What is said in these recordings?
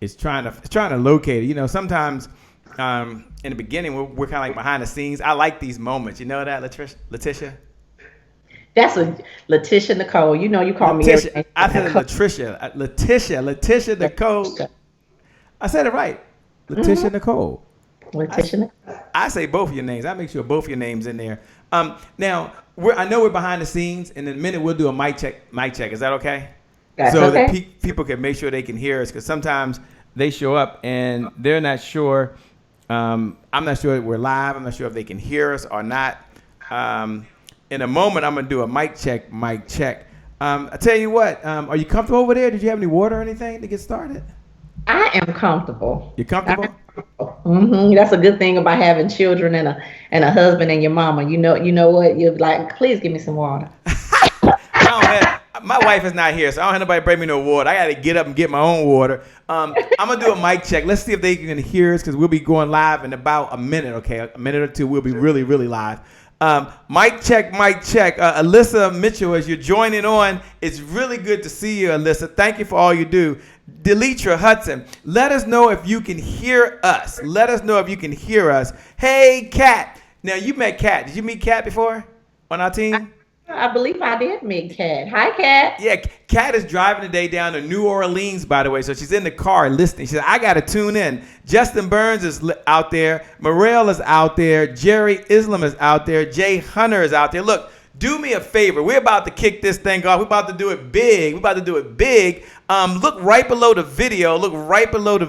is trying to locate it. You know, sometimes in the beginning we're kind of like behind the scenes. I like these moments. You know that, Latisha? That's a Latisha Nicole. You know, you call me Latisha. everything. I said Latisha Nicole. I said it right. Latisha Nicole. Latisha Nicole. I say both of your names. I make sure both of your names in there. Now, I know we're behind the scenes, and in a minute we'll do a mic check. Is that okay? That's so okay. that people can make sure they can hear us, because sometimes they show up and they're not sure. I'm not sure we're live. I'm not sure if they can hear us or not. In a moment, I'm going to do a mic check. I tell you what, are you comfortable over there? Did you have any water or anything to get started? I am comfortable. You're comfortable? That's a good thing about having children and a husband and your mama. You know what? You're like, please give me some water. My wife is not here, so I don't have nobody bring me no water. I got to get up and get my own water. I'm going to do a mic check. Let's see if they can hear us, because we'll be going live in about a minute, okay? A minute or two, we'll be really, really live. Mic check. Alyssa Mitchell, as you're joining on, it's really good to see you, Alyssa. Thank you for all you do. Delitra Hudson, let us know if you can hear us. Hey, Kat. Now, you met Kat. Did you meet Kat before on our team? I believe I did meet Kat. Hi, Kat. Yeah, Kat is driving today down to New Orleans, by the way. So she's in the car listening. She said, I got to tune in. Justin Burns is out there. Morel is out there. Jerry Islam is out there. Jay Hunter is out there. Look, do me a favor. We're about to kick this thing off. We're about to do it big. Look right below the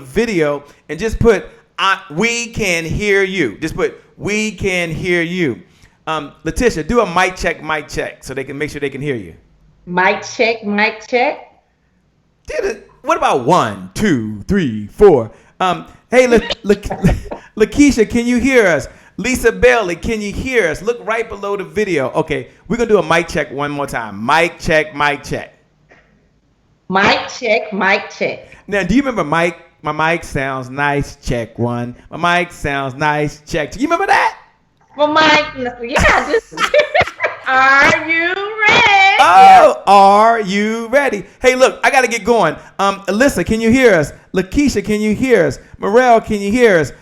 video. And just put, we can hear you. Just put, we can hear you. Latisha, do a mic check so they can make sure they can hear you. Mic check. What about 1, 2, 3, 4? Hey, Lakeisha, can you hear us? Lisa Bailey, can you hear us? Look right below the video. Okay, we're going to do a mic check one more time. Mic check. Mic check. Now, do you remember Mike? My mic sounds nice. Check 1. My mic sounds nice. Check 2. You remember that? Well, Mike, yeah, just are you ready? Oh, are you ready? Hey, look, I got to get going. Alyssa, can you hear us? Lakeisha, can you hear us? Morel, can you hear us?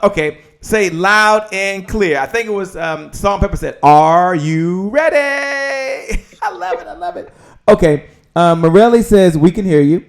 Okay, say loud and clear. I think it was Salt and Pepper said, are you ready? I love it. Okay, Morelli says, we can hear you.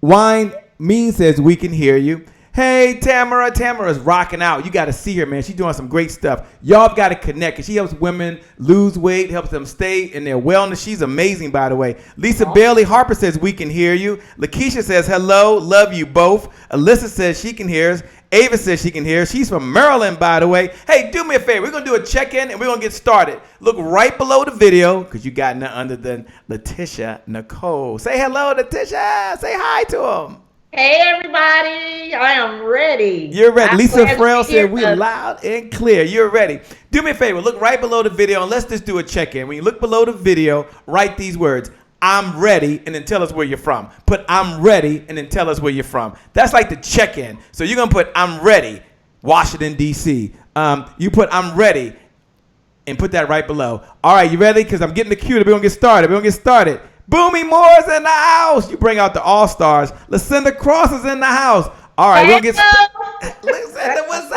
Wine Mean says, we can hear you. Hey, Tamara's rocking out. You got to see her, man. She's doing some great stuff. Y'all got to connect, because she helps women lose weight, helps them stay in their wellness. She's amazing, by the way. Lisa Bailey Harper says, we can hear you. Lakeisha says, hello, love you both. Alyssa says she can hear us. Ava says she can hear us. She's from Maryland, by the way. Hey, do me a favor. We're going to do a check-in, and we're going to get started. Look right below the video, because you got none other than Latisha Nicole. Say hello, Latisha. Say hi to them. Hey, everybody. I am ready. You're ready. Lisa Frell said we're loud and clear. You're ready. Do me a favor. Look right below the video, and let's just do a check-in. When you look below the video, write these words. I'm ready, and then tell us where you're from. Put I'm ready, and then tell us where you're from. That's like the check-in. So you're going to put I'm ready, Washington, D.C. You put I'm ready, and put that right below. All right, you ready? Because I'm getting the cue. We're going to get started. Boomy Moore's in the house. You bring out the all-stars. Lucinda Cross is in the house. All right, we'll get Lucinda, what's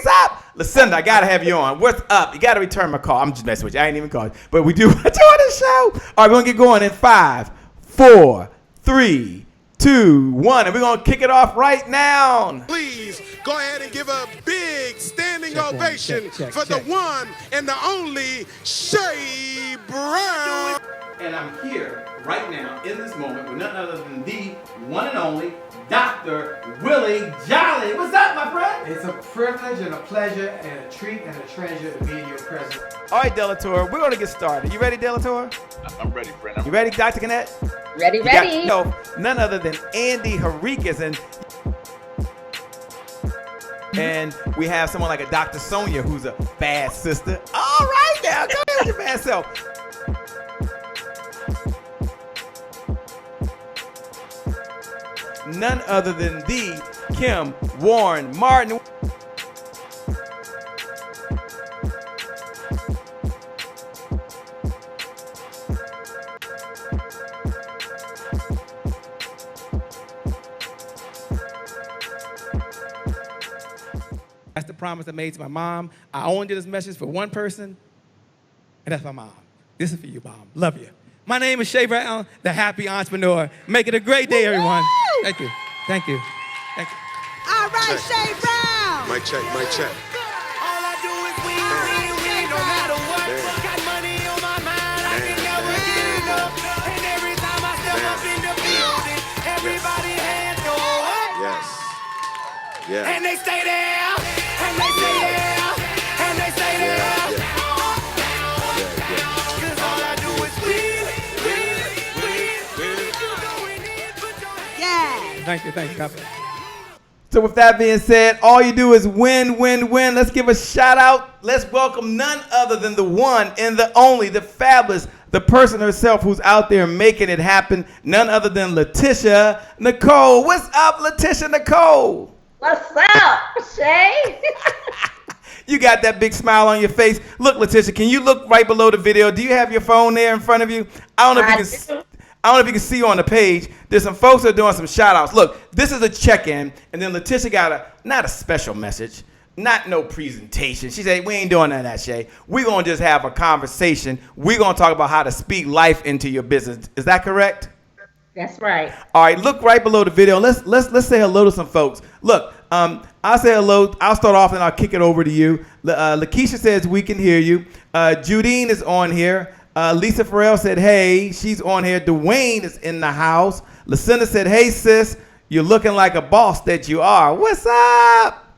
up? Lucinda, I got to have you on. What's up? You got to return my call. I'm just messing with you. I ain't even called you. But we do want you on the show. All right, we're going to get going in 5, 4, 3, 2, 1. And we're going to kick it off right now. Please go ahead and give a big standing ovation for the one and the only Shay Brown. And I'm here right now in this moment with none other than the one and only Dr. Willie Jolly. What's up, my friend? It's a privilege and a pleasure and a treat and a treasure to be in your presence. All right, Delator, we're going to get started. You ready, Delator? I'm ready, friend. You ready, Dr. Cannett? Ready. None other than Andy Henriquez. And we have someone like a Dr. Sonia, who's a bad sister. All right, now, go ahead with your bad self. None other than the Kim Warren Martin. promise I made to my mom. I only did this message for one person, and that's my mom. This is for you, Mom. Love you. My name is Shay Brown, the happy entrepreneur. Make it a great day, everyone. Thank you. Thank you. Thank you. All right, Shay Brown. Mic check, mic check. All I do is win, no matter what. Got money on my mind, I can never get enough. And every time I step up in the building, everybody hands go up. Yes. Yeah. And they stay there, and they stay there, and they stay there. Cause all I do is win. Yeah. Thank you. God bless. So with that being said, all you do is win, win, win. Let's give a shout out. Let's welcome none other than the one and the only, the fabulous, the person herself who's out there making it happen. None other than Latisha Nicole. What's up, Latisha Nicole? What's up, Shay? You got that big smile on your face. Look, Latisha, can you look right below the video? Do you have your phone there in front of you? I don't know if you can see on the page. There's some folks that are doing some shout outs. Look, this is a check-in, and then Latisha got not a special message, not no presentation. She said, we ain't doing none of that, Shay. We're going to just have a conversation. We're going to talk about how to speak life into your business. Is that correct? That's right. All right, look right below the video. Let's say hello to some folks. Look, I'll say hello. I'll start off and I'll kick it over to you. Lakeisha says we can hear you. Judine is on here. Lisa Farrell said, hey, she's on here. Dwayne is in the house. Lucinda said, hey, sis, you're looking like a boss that you are. What's up?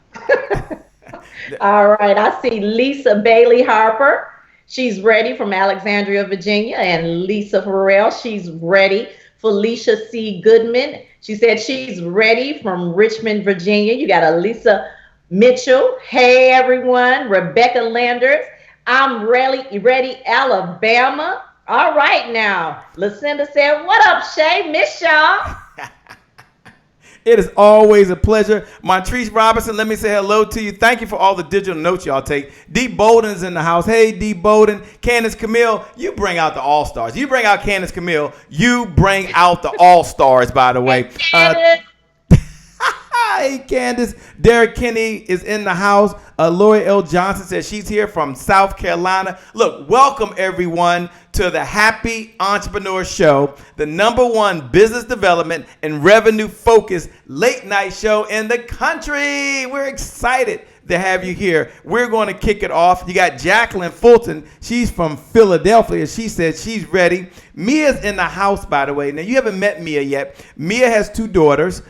All right. I see Lisa Bailey Harper. She's ready from Alexandria, Virginia. And Lisa Farrell, she's ready. Felicia C. Goodman. She said she's ready from Richmond, Virginia. You got Elisa Mitchell. Hey, everyone. Rebecca Landers. I'm ready, Alabama. All right now. Lucinda said, what up, Shay? Miss y'all. It is always a pleasure. Montrese Robinson, let me say hello to you. Thank you for all the digital notes y'all take. Dee Bowden's in the house. Hey, Dee Bowden. Candace Camille, you bring out the all-stars. You bring out Candace Camille. You bring out the all-stars, by the way. Hey, Candace. Derek Kinney is in the house. Lori L. Johnson says she's here from South Carolina. Look, welcome everyone to the Happy Entrepreneur Show, the #1 business development and revenue focused late night show in the country. We're excited to have you here. We're going to kick it off. You got Jacqueline Fulton. She's from Philadelphia. She said she's ready. Mia's in the house, by the way. Now, you haven't met Mia yet. Mia has 2 daughters,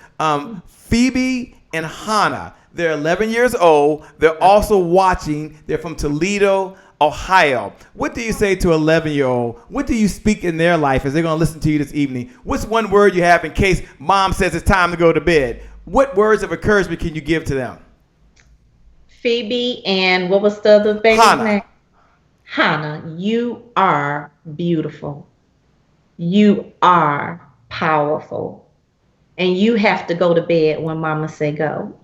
Phoebe and Hannah. They're 11 years old. They're also watching. They're from Toledo, Ohio. What do you say to 11-year-old? What do you speak in their life as they're going to listen to you this evening? What's one word you have in case mom says it's time to go to bed? What words of encouragement can you give to them? Phoebe and what was the other baby's Hannah. name? Hannah, you are beautiful. You are powerful. And you have to go to bed when mama say go.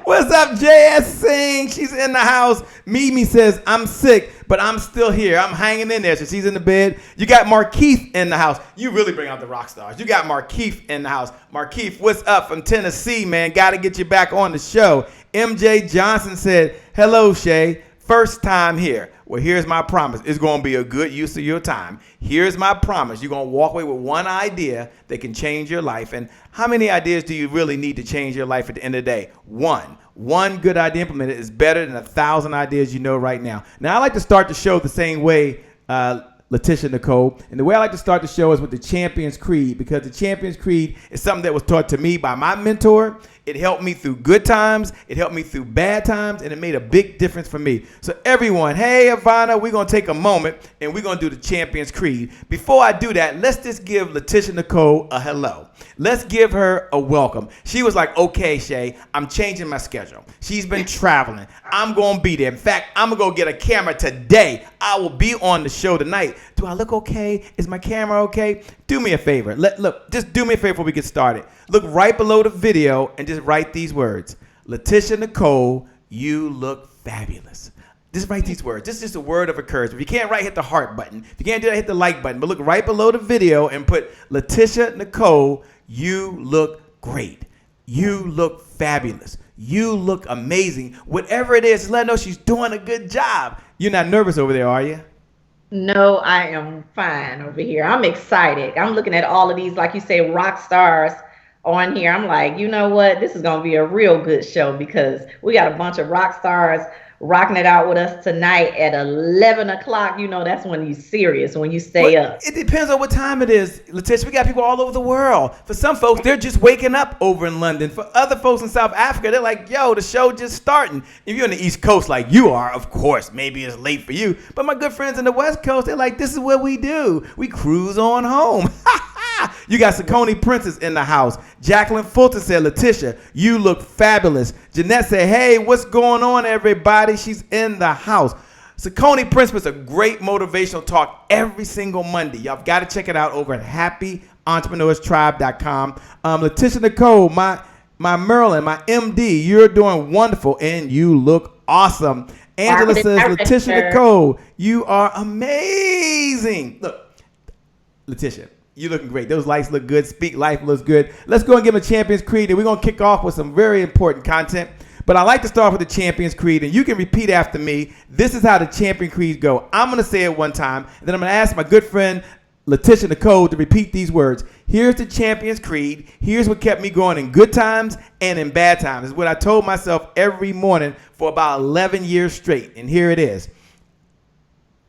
What's up, J.S. Singh? She's in the house. Mimi says, I'm sick, but I'm still here. I'm hanging in there. So she's in the bed. You got Markeith in the house. You really bring out the rock stars. You got Markeith in the house. Markeith, what's up from Tennessee, man? Got to get you back on the show. MJ Johnson said, hello, Shay. First time here. Well, here's my promise. It's going to be a good use of your time. Here's my promise. You're going to walk away with one idea that can change your life. And how many ideas do you really need to change your life at the end of the day? One. One good idea implemented is better than 1,000 ideas you know right now. Now, I like to start the show the same way, Latisha Nicole. And the way I like to start the show is with the Champions Creed, because the Champions Creed is something that was taught to me by my mentor. It helped me through good times, it helped me through bad times, and it made a big difference for me. So everyone, hey, Ivana, we're going to take a moment, and we're going to do the Champions Creed. Before I do that, let's just give Latisha Nicole a hello. Let's give her a welcome. She was like, okay, Shay, I'm changing my schedule. She's been traveling. I'm going to be there. In fact, I'm going to go get a camera today. I will be on the show tonight. Do I look okay? Is my camera okay? Do me a favor. Look, just do me a favor before we get started. Look right below the video and just write these words. Latisha Nicole, you look fabulous. Just write these words. This is just a word of encouragement. If you can't write, hit the heart button. If you can't do that, hit the like button. But look right below the video and put Latisha Nicole, you look great. You look fabulous. You look amazing. Whatever it is, just let her know she's doing a good job. You're not nervous over there, are you? No, I am fine over here. I'm excited. I'm looking at all of these, like you say, rock stars on here. I'm like, you know what? This is going to be a real good show because we got a bunch of rock stars rocking it out with us tonight at 11 o'clock. You know, that's when you're serious, when you stay up. It depends on what time it is, Latisha. We got people all over the world. For some folks, they're just waking up over in London. For other folks in South Africa, they're like, yo, the show just starting. If you're on the East Coast like you are, of course, maybe it's late for you. But my good friends in the West Coast, they're like, this is what we do. We cruise on home. You got Saucony Princess in the house. Jacqueline Fulton said, Latisha, you look fabulous. Jeanette said, hey, what's going on, everybody? She's in the house. Saucony Princess is a great motivational talk every single Monday. Y'all got to check it out over at happyentrepreneurs.tribe.com. Latisha Nicole, my Maryland, my MD, you're doing wonderful and you look awesome. Angela says, Latisha Nicole, you are amazing. Look, Latisha, you're looking great. Those lights look good. Speak Life looks good. Let's go and give them a Champions Creed, and we're going to kick off with some very important content. But I like to start with the Champions Creed, and you can repeat after me. This is how the Champion Creeds go. I'm going to say it one time, and then I'm going to ask my good friend Latisha Nicole to repeat these words. Here's the Champions Creed. Here's what kept me going in good times and in bad times. It's what I told myself every morning for about 11 years straight, and here it is.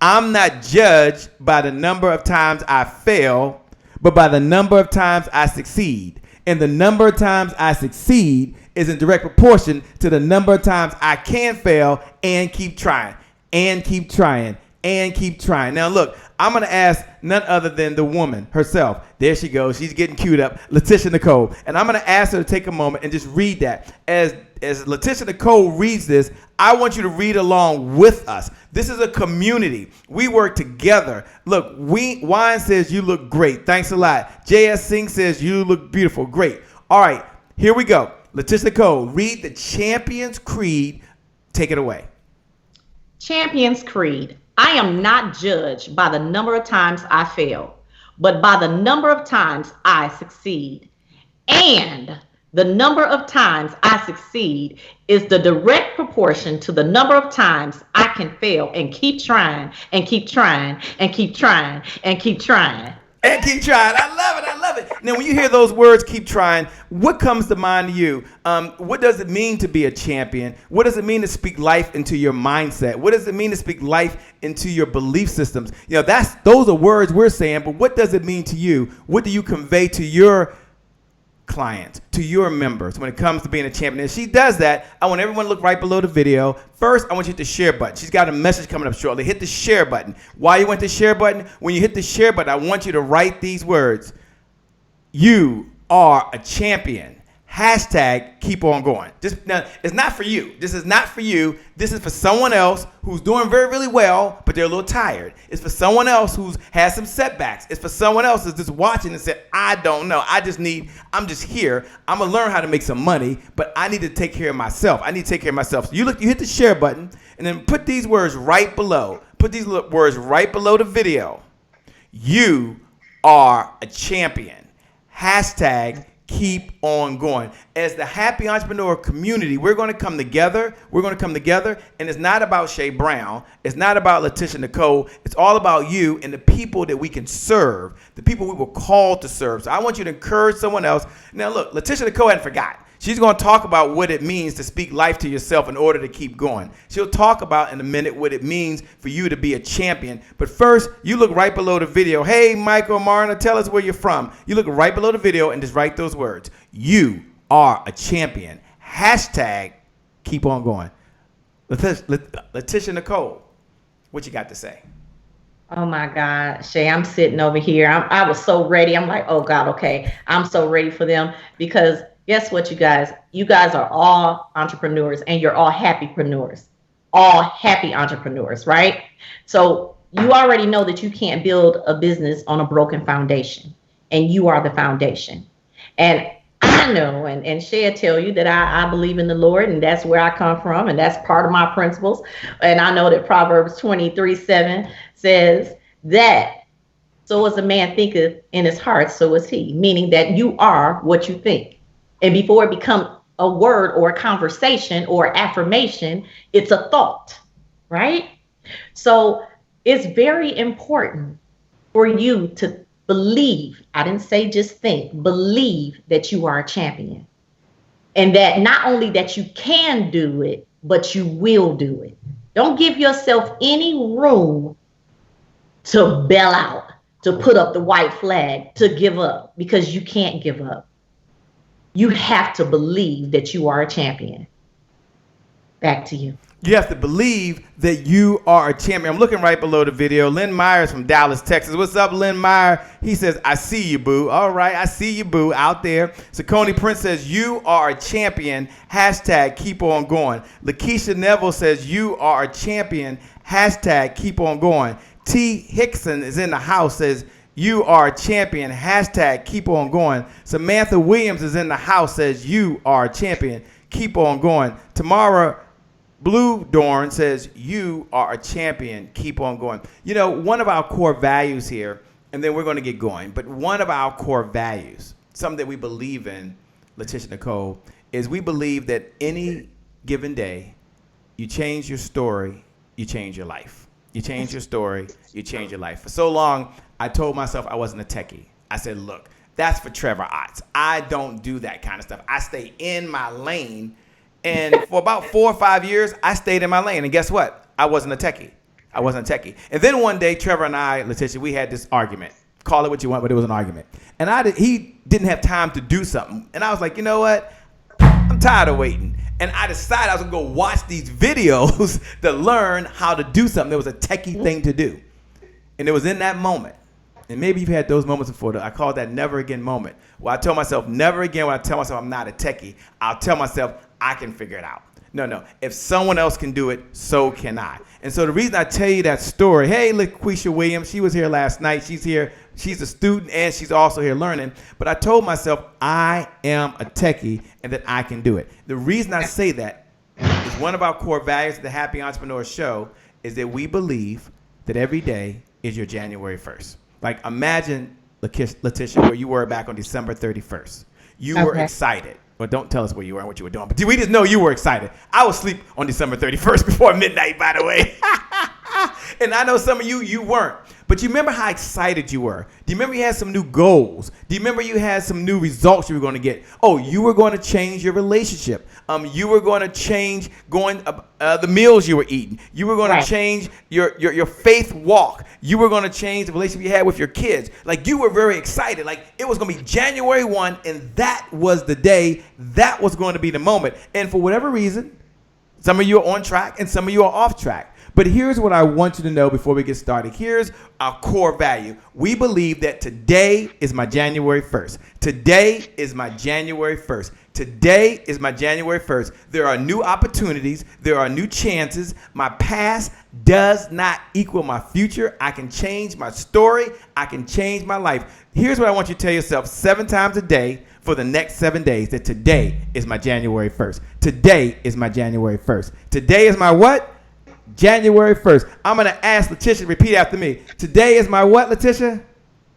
I'm not judged by the number of times I fail, but by the number of times I succeed. And the number of times I succeed is in direct proportion to the number of times I can fail and keep trying, and keep trying, and keep trying. Now, look, I'm going to ask none other than the woman herself. There she goes. She's getting queued up, Latisha Nicole. And I'm going to ask her to take a moment and just read that. As Latisha Nicole reads this, I want you to read along with us. This is a community. We work together. Look, Wine says you look great. Thanks a lot. J.S. Singh says you look beautiful. Great. All right, here we go. Latisha Nicole, read the Champions Creed. Take it away. Champions Creed. I am not judged by the number of times I fail, but by the number of times I succeed. And the number of times I succeed is the direct proportion to the number of times I can fail and keep trying and keep trying and keep trying and keep trying. And keep trying. I love it. I love it. Now, when you hear those words, keep trying, what comes to mind to you? What does it mean to be a champion? What does it mean to speak life into your mindset? What does it mean to speak life into your belief systems? You know, those are words we're saying, but what does it mean to you? What do you convey to your clients, to your members when it comes to being a champion? And she does that. I want everyone to look right below the video. First, I want you to hit the share button. She's got a message coming up shortly. Hit the share button. Why you want the share button? When you hit the share button, I want you to write these words. You are a champion. Hashtag keep on going. Now, it's not for you. This is not for you. This is for someone else who's doing very, really well, but they're a little tired. It's for someone else who's had some setbacks. It's for someone else who's just watching and said, I don't know. I'm just here. I'm going to learn how to make some money, but I need to take care of myself. I need to take care of myself. So you hit the share button and then put these words right below. Put these words right below the video. You are a champion. Hashtag keep on going. As the Happy Entrepreneur community, we're going to come together. And it's not about Shay Brown. It's not about Latisha Nicole. It's all about you and the people that we can serve, the people we were called to serve. So I want you to encourage someone else. Now, look, Latisha Nicole hadn't forgotten. She's going to talk about what it means to speak life to yourself in order to keep going. She'll talk about in a minute what it means for you to be a champion. But first, you look right below the video. Hey, Michael, Marna, tell us where you're from. You look right below the video and just write those words. You are a champion. Hashtag keep on going. Latisha Nicole, what you got to say? Oh my God, Shay, I'm sitting over here. I was so ready. I'm like, oh God, okay. I'm so ready for them because guess what, you guys? You guys are all entrepreneurs and you're all happypreneurs, all happy entrepreneurs, right? So you already know that you can't build a business on a broken foundation, and you are the foundation. And I know, and Shay tell you that I believe in the Lord, and that's where I come from, and that's part of my principles. And I know that Proverbs 23:7 says that so as a man thinketh in his heart, so is he, meaning that you are what you think. And before it becomes a word or a conversation or affirmation, it's a thought, right? So it's very important for you to believe, I didn't say just think, believe that you are a champion. And that not only that you can do it, but you will do it. Don't give yourself any room to bail out, to put up the white flag, to give up, because you can't give up. You have to believe that you are a champion. Back to you. You have to believe that you are a champion. I'm looking right below the video. Lynn Myers from Dallas, Texas. What's up, Lynn Meyer? He says, I see you, boo. All right, I see you, boo, out there. Saucony Prince says, you are a champion. Hashtag keep on going. Lakeisha Neville says, you are a champion. Hashtag keep on going. T. Hickson is in the house, says, you are a champion. Hashtag keep on going. Samantha Williams is in the house, says, you are a champion. Keep on going. Tamara Blue Dorn says, you are a champion. Keep on going. You know, one of our core values here, and then we're going to get going, but one of our core values, something that we believe in, Latisha Nicole, is we believe that any given day, you change your story, you change your life. You change your story, you change your life. For so long, I told myself I wasn't a techie. I said, look, that's for Trevor Otts. I don't do that kind of stuff. I stay in my lane. And for about 4 or 5 years, I stayed in my lane. And guess what? I wasn't a techie. I wasn't a techie. And then one day, Trevor and I, Latisha, we had this argument. Call it what you want, but it was an argument. And he didn't have time to do something. And I was like, you know what? I'm tired of waiting. And I decided I was going to go watch these videos to learn how to do something that was a techie thing to do. And it was in that moment. And maybe you've had those moments before. I call that never again moment. Where I tell myself never again when I tell myself I'm not a techie. I'll tell myself I can figure it out. No. If someone else can do it, so can I. And so the reason I tell you that story, hey, Laquisha Williams, she was here last night. She's here. She's a student and she's also here learning. But I told myself I am a techie and that I can do it. The reason I say that is one of our core values of the Happy Entrepreneur Show is that we believe that every day is your January 1st. Like imagine, Latisha, where you were back on December 31st. You were excited. Well, don't tell us where you were and what you were doing. But we just know you were excited. I was asleep on December 31st before midnight, by the way. And I know some of you weren't. But you remember how excited you were. Do you remember you had some new goals? Do you remember you had some new results you were going to get? Oh, you were going to change your relationship. You were going to change the meals you were eating. You were going to change your faith walk. You were going to change the relationship you had with your kids. Like you were very excited. Like it was going to be January 1 and that was the day. That was going to be the moment. And for whatever reason, some of you are on track and some of you are off track. But here's what I want you to know before we get started. Here's our core value. We believe that today is my January 1st. Today is my January 1st. Today is my January 1st. There are new opportunities. There are new chances. My past does not equal my future. I can change my story. I can change my life. Here's what I want you to tell yourself 7 times a day for the next 7 days, that today is my January 1st. Today is my January 1st. Today is my what? January 1st. I'm going to ask Latisha to repeat after me. Today is my what, Latisha?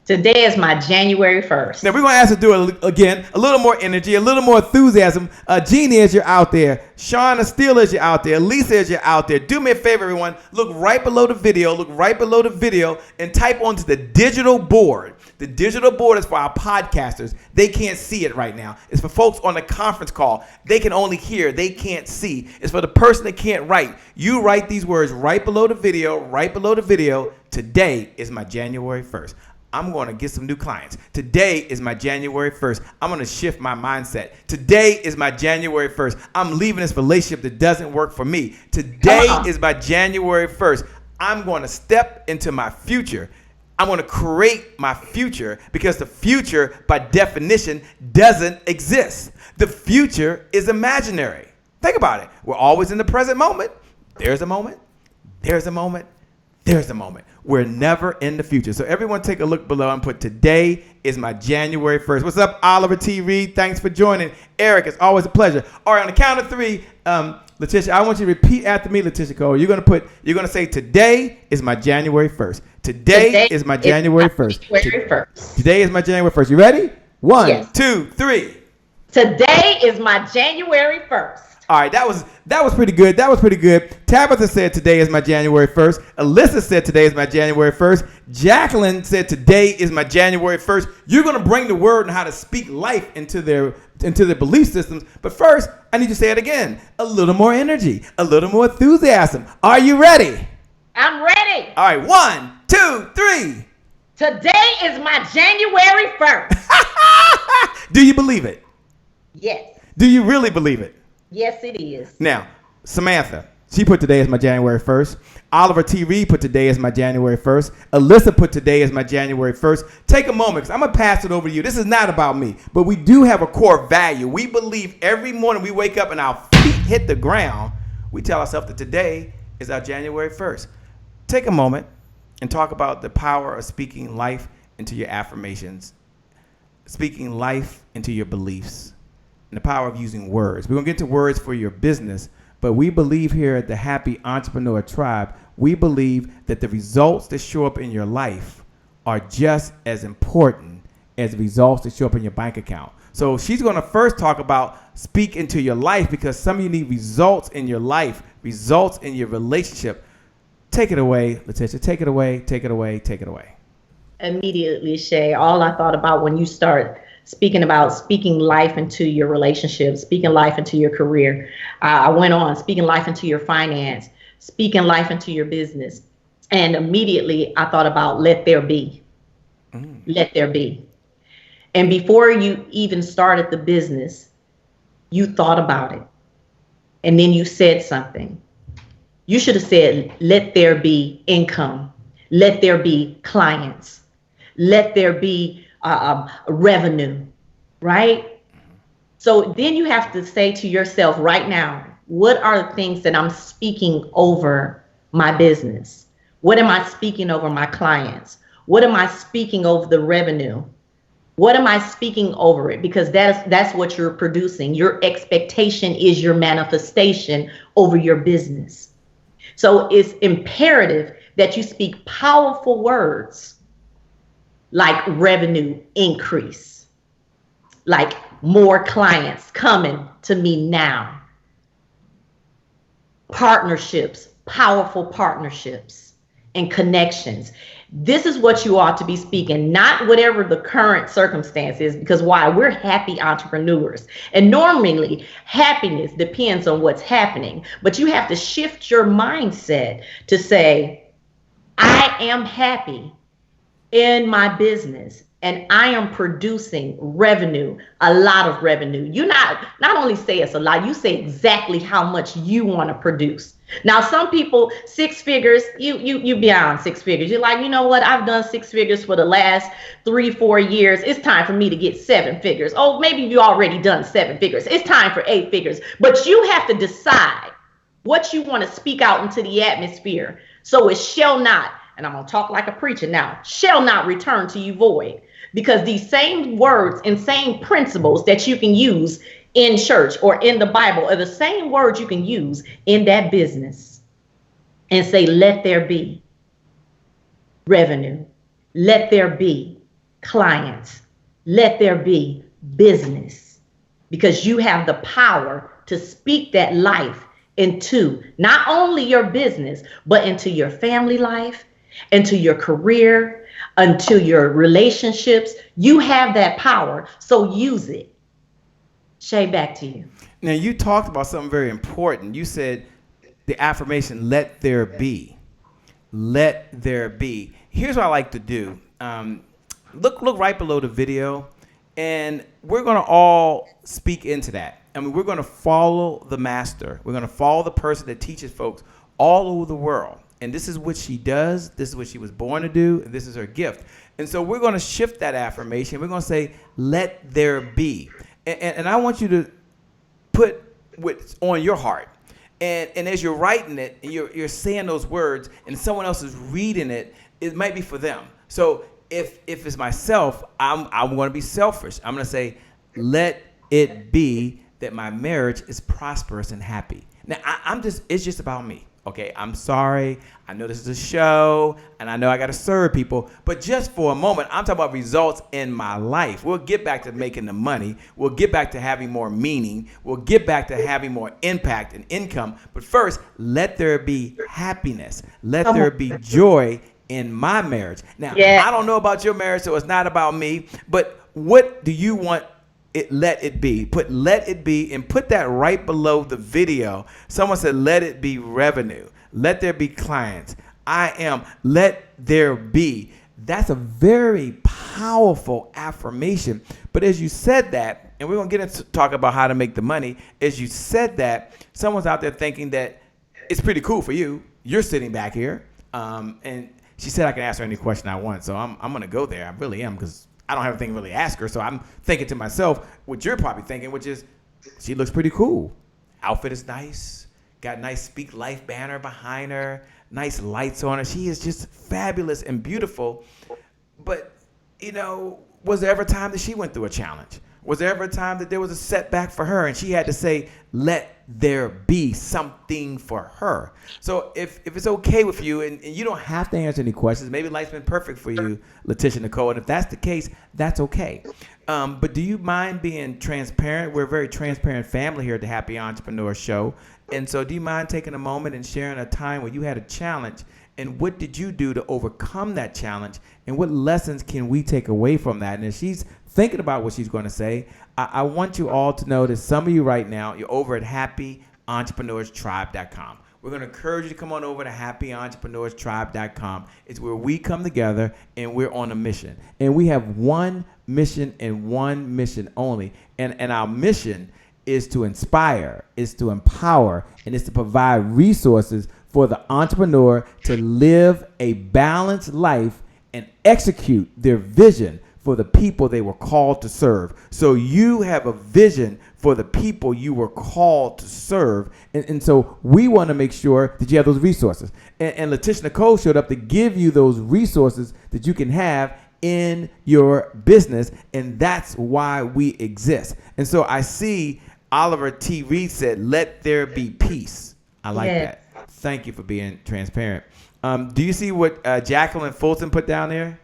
Today is my January 1st. Now, we're going to ask her to do it again. A little more energy, a little more enthusiasm. Jeannie, as you're out there. Shauna Steele, as you're out there. Lisa, as you're out there. Do me a favor, everyone. Look right below the video. Look right below the video and type onto the digital board. The digital board is for our podcasters. They can't see it right now. It's for folks on the conference call. They can only hear. They can't see. It's for the person that can't write. You write these words right below the video, right below the video. Today is my January 1st. I'm going to get some new clients. Today is my January 1st. I'm going to shift my mindset. Today is my January 1st. I'm leaving this relationship that doesn't work for me. Today is my January 1st. I'm going to step into my future. I'm going to create my future because the future, by definition, doesn't exist. The future is imaginary. Think about it. We're always in the present moment. There's a moment. There's a moment. There's a moment. We're never in the future. So everyone take a look below and put today is my January 1st. What's up, Oliver T. Reed? Thanks for joining. Eric, it's always a pleasure. All right, on the count of 3, Latisha, I want you to repeat after me, Latisha Cole. You're going to say today is my January 1st. Today is my January 1st. January 1st. Today is my January 1st. You ready? 1, 2, 3. Today is my January 1st. All right, that was pretty good. That was pretty good. Tabitha said today is my January 1st. Alyssa said today is my January 1st. Jacqueline said today is my January 1st. You're going to bring the word on how to speak life into their belief systems. But first, I need you to say it again. A little more energy, a little more enthusiasm. Are you ready? I'm ready. All right, 1, 2, 3. Today is my January 1st. Do you believe it? Yes. Do you really believe it? Yes, it is. Now, Samantha, she put today as my January 1st. Oliver T. Reed put today as my January 1st. Alyssa put today as my January 1st. Take a moment, because I'm going to pass it over to you. This is not about me, but we do have a core value. We believe every morning we wake up and our feet hit the ground, we tell ourselves that today is our January 1st. Take a moment and talk about the power of speaking life into your affirmations, speaking life into your beliefs, and the power of using words. We're going to get to words for your business, but we believe here at the Happy Entrepreneur Tribe, we believe that the results that show up in your life are just as important as the results that show up in your bank account. So she's going to first talk about speak into your life, because some of you need results in your life, results in your relationship. Take it away, Latisha. Take it away, take it away, take it away. Immediately, Shay, all I thought about when you start speaking about speaking life into your relationship, speaking life into your career, I went on speaking life into your finance, speaking life into your business. And immediately I thought about let there be. Let there be. And before you even started the business, you thought about it. And then you said something. You should have said, let there be income. Let there be clients. Let there be revenue, right? So then you have to say to yourself right now, what are the things that I'm speaking over my business? What am I speaking over my clients? What am I speaking over the revenue? What am I speaking over it? Because that's what you're producing. Your expectation is your manifestation over your business. So it's imperative that you speak powerful words like revenue increase, like more clients coming to me now, partnerships, powerful partnerships and connections. This is what you ought to be speaking, not whatever the current circumstance is, because why? We're happy entrepreneurs. And normally happiness depends on what's happening, but you have to shift your mindset to say, I am happy in my business and I am producing revenue, a lot of revenue. You not only say it's a lot, you say exactly how much you want to produce. Now, some people, 6 figures, you beyond 6 figures. You're like, you know what? I've done 6 figures for the last 3-4 years. It's time for me to get 7 figures. Oh, maybe you already done 7 figures. It's time for 8 figures. But you have to decide what you want to speak out into the atmosphere. So it shall not, and I'm going to talk like a preacher now, shall not return to you void. Because these same words and same principles that you can use in church or in the Bible are the same words you can use in that business and say, let there be revenue. Let there be clients. Let there be business, because you have the power to speak that life into not only your business, but into your family life, into your career, into your relationships. You have that power, so use it. Shay, back to you. Now, you talked about something very important. You said the affirmation, let there be. Let there be. Here's what I like to do. Look right below the video, and we're going to all speak into that. I mean, we're going to follow the master. We're going to follow the person that teaches folks all over the world. And this is what she does. This is what she was born to do. And this is her gift. And so we're going to shift that affirmation. We're going to say, let there be. And I want you to put what's on your heart. And as you're writing it, and you're saying those words, and someone else is reading it, it might be for them. So if it's myself, I'm going to be selfish. I'm going to say, let it be that my marriage is prosperous and happy. Now, it's just about me. Okay, I'm sorry. I know this is a show, and I know I got to serve people, but just for a moment, I'm talking about results in my life. We'll get back to making the money. We'll get back to having more meaning. We'll get back to having more impact and income. But first, let there be happiness. Let there be joy in my marriage. Now, I don't know about your marriage, so it's not about me, but what do you want let it be? Put let it be and put that right below the video. Someone said, let it be revenue. Let there be clients. Let there be. That's a very powerful affirmation. But as you said that, and we're going to get into talk about how to make the money. As you said that, someone's out there thinking that it's pretty cool for you. You're sitting back here. And she said I can ask her any question I want. So I'm going to go there. I really am, because I don't have anything to really ask her. So I'm thinking to myself what you're probably thinking, which is she looks pretty cool. Outfit is nice. Got a nice Speak Life banner behind her. Nice lights on her. She is just fabulous and beautiful. But, was there ever a time that she went through a challenge? Was there ever a time that there was a setback for her and she had to say, let there be something for her? So if it's okay with you, and you don't have to answer any questions, maybe life's been perfect for you, Latisha Nicole, and if that's the case, that's okay. But do you mind being transparent? We're a very transparent family here at the Happy Entrepreneur Show. And so do you mind taking a moment and sharing a time where you had a challenge, and what did you do to overcome that challenge, and what lessons can we take away from that? And if she's thinking about what she's going to say, I want you all to know that some of you right now, you're over at happyentrepreneurs.tribe.com. We're going to encourage you to come on over to happyentrepreneurs.tribe.com. It's where we come together and we're on a mission. And we have one mission and one mission only. And our mission is to inspire, is to empower, and is to provide resources for the entrepreneur to live a balanced life and execute their vision for the people they were called to serve. So you have a vision for the people you were called to serve. And so we want to make sure that you have those resources. And Latisha Nicole showed up to give you those resources that you can have in your business. And that's why we exist. And so I see Oliver T. Reed said, let there be peace. I like that. Thank you for being transparent. Do you see what Jacqueline Fulton put down there?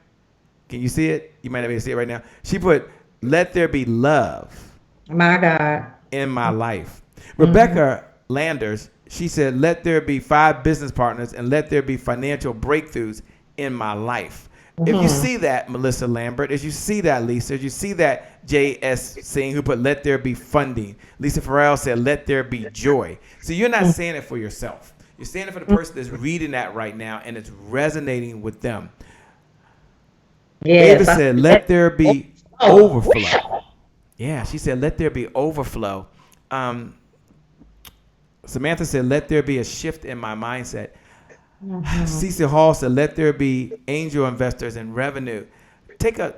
Can you see it? You might not be able to see it right now. She put, let there be love. My God. In my life. Rebecca Landers, she said, let there be 5 business partners and let there be financial breakthroughs in my life. If you see that, Melissa Lambert, as you see that, Lisa, as you see that, J.S. Singh, who put, let there be funding. Lisa Farrell said, let there be joy. So you're not saying it for yourself. You're saying it for the person that's reading that right now, and it's resonating with them. David said, let there be overflow. Yeah, she said, let there be overflow. Samantha said, let there be a shift in my mindset. Cecil Hall said, let there be angel investors and revenue. Take a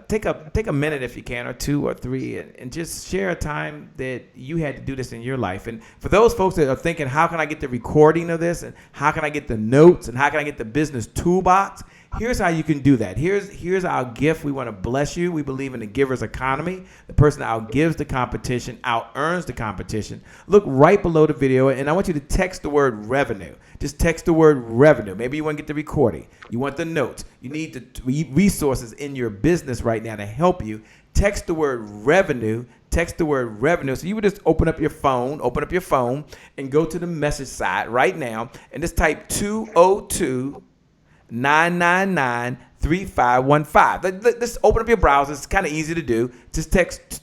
minute if you can, or 2 or 3, and just share a time that you had to do this in your life. And for those folks that are thinking, how can I get the recording of this, and how can I get the notes, and how can I get the business toolbox? Here's how you can do that. Here's our gift. We want to bless you. We believe in the giver's economy. The person that outgives the competition out-earns the competition. Look right below the video, and I want you to text the word revenue. Just text the word revenue. Maybe you want to get the recording. You want the notes. You need the resources in your business right now to help you. Text the word revenue. Text the word revenue. So you would just open up your phone, and go to the message side right now, and just type 202-999-3515. Let's open up your browser. It's kind of easy to do. Just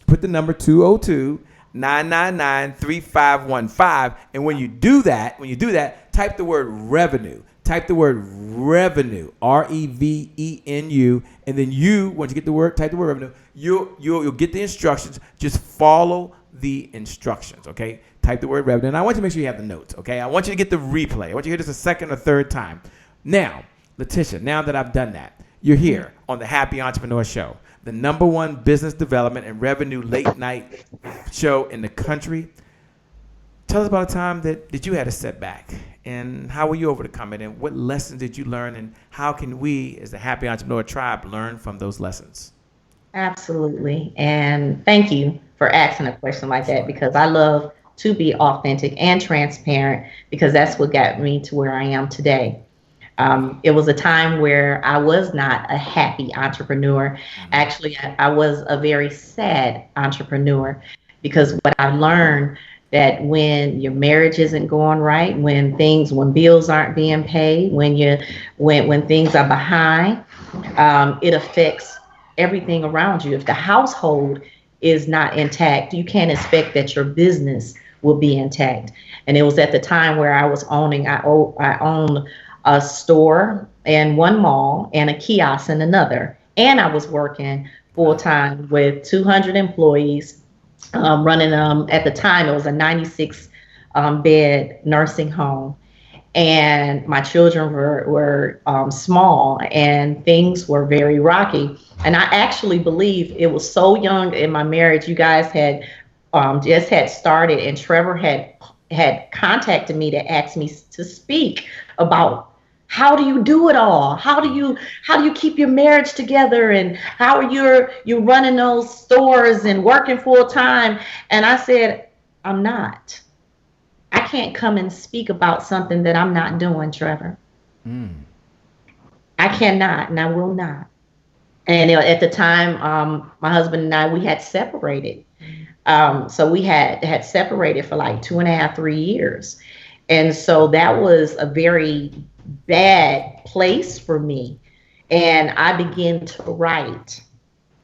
put the number 202-999-3515. And when you do that, type the word revenue. Type the word revenue, REVENU, and then once you get the word, type the word revenue, you'll get the instructions. Just follow the instructions, okay? Type the word revenue, and I want you to make sure you have the notes, okay? I want you to get the replay. I want you to hear this a second or third time. Now, Latisha, now that I've done that, you're here on the Happy Entrepreneur Show, the #1 business development and revenue late night show in the country. Tell us about a time that you had a setback, and how were you able to overcome it, and what lessons did you learn, and how can we, as the Happy Entrepreneur Tribe, learn from those lessons? Absolutely. And thank you for asking a question like that, because I love to be authentic and transparent, because that's what got me to where I am today. It was a time where I was not a happy entrepreneur. Actually, I was a very sad entrepreneur, because what I learned that when your marriage isn't going right, when bills aren't being paid, when things are behind, it affects everything around you. If the household is not intact, you can't expect that your business will be intact. And it was at the time where I owned a store in one mall and a kiosk in another. And I was working full time with 200 employees, running, at the time, it was a 96 bed nursing home. And my children were small, and things were very rocky. And I actually believe it was so young in my marriage. You guys had just had started, and Trevor had contacted me to ask me to speak about how do you do it all? How do you keep your marriage together? And how are you running those stores and working full time? And I said, I'm not. I can't come and speak about something that I'm not doing, Trevor. I cannot, and I will not. And at the time, my husband and I, we had separated. So we had separated for like 2.5, 3 years. And so that was a very bad place for me. And I began to write.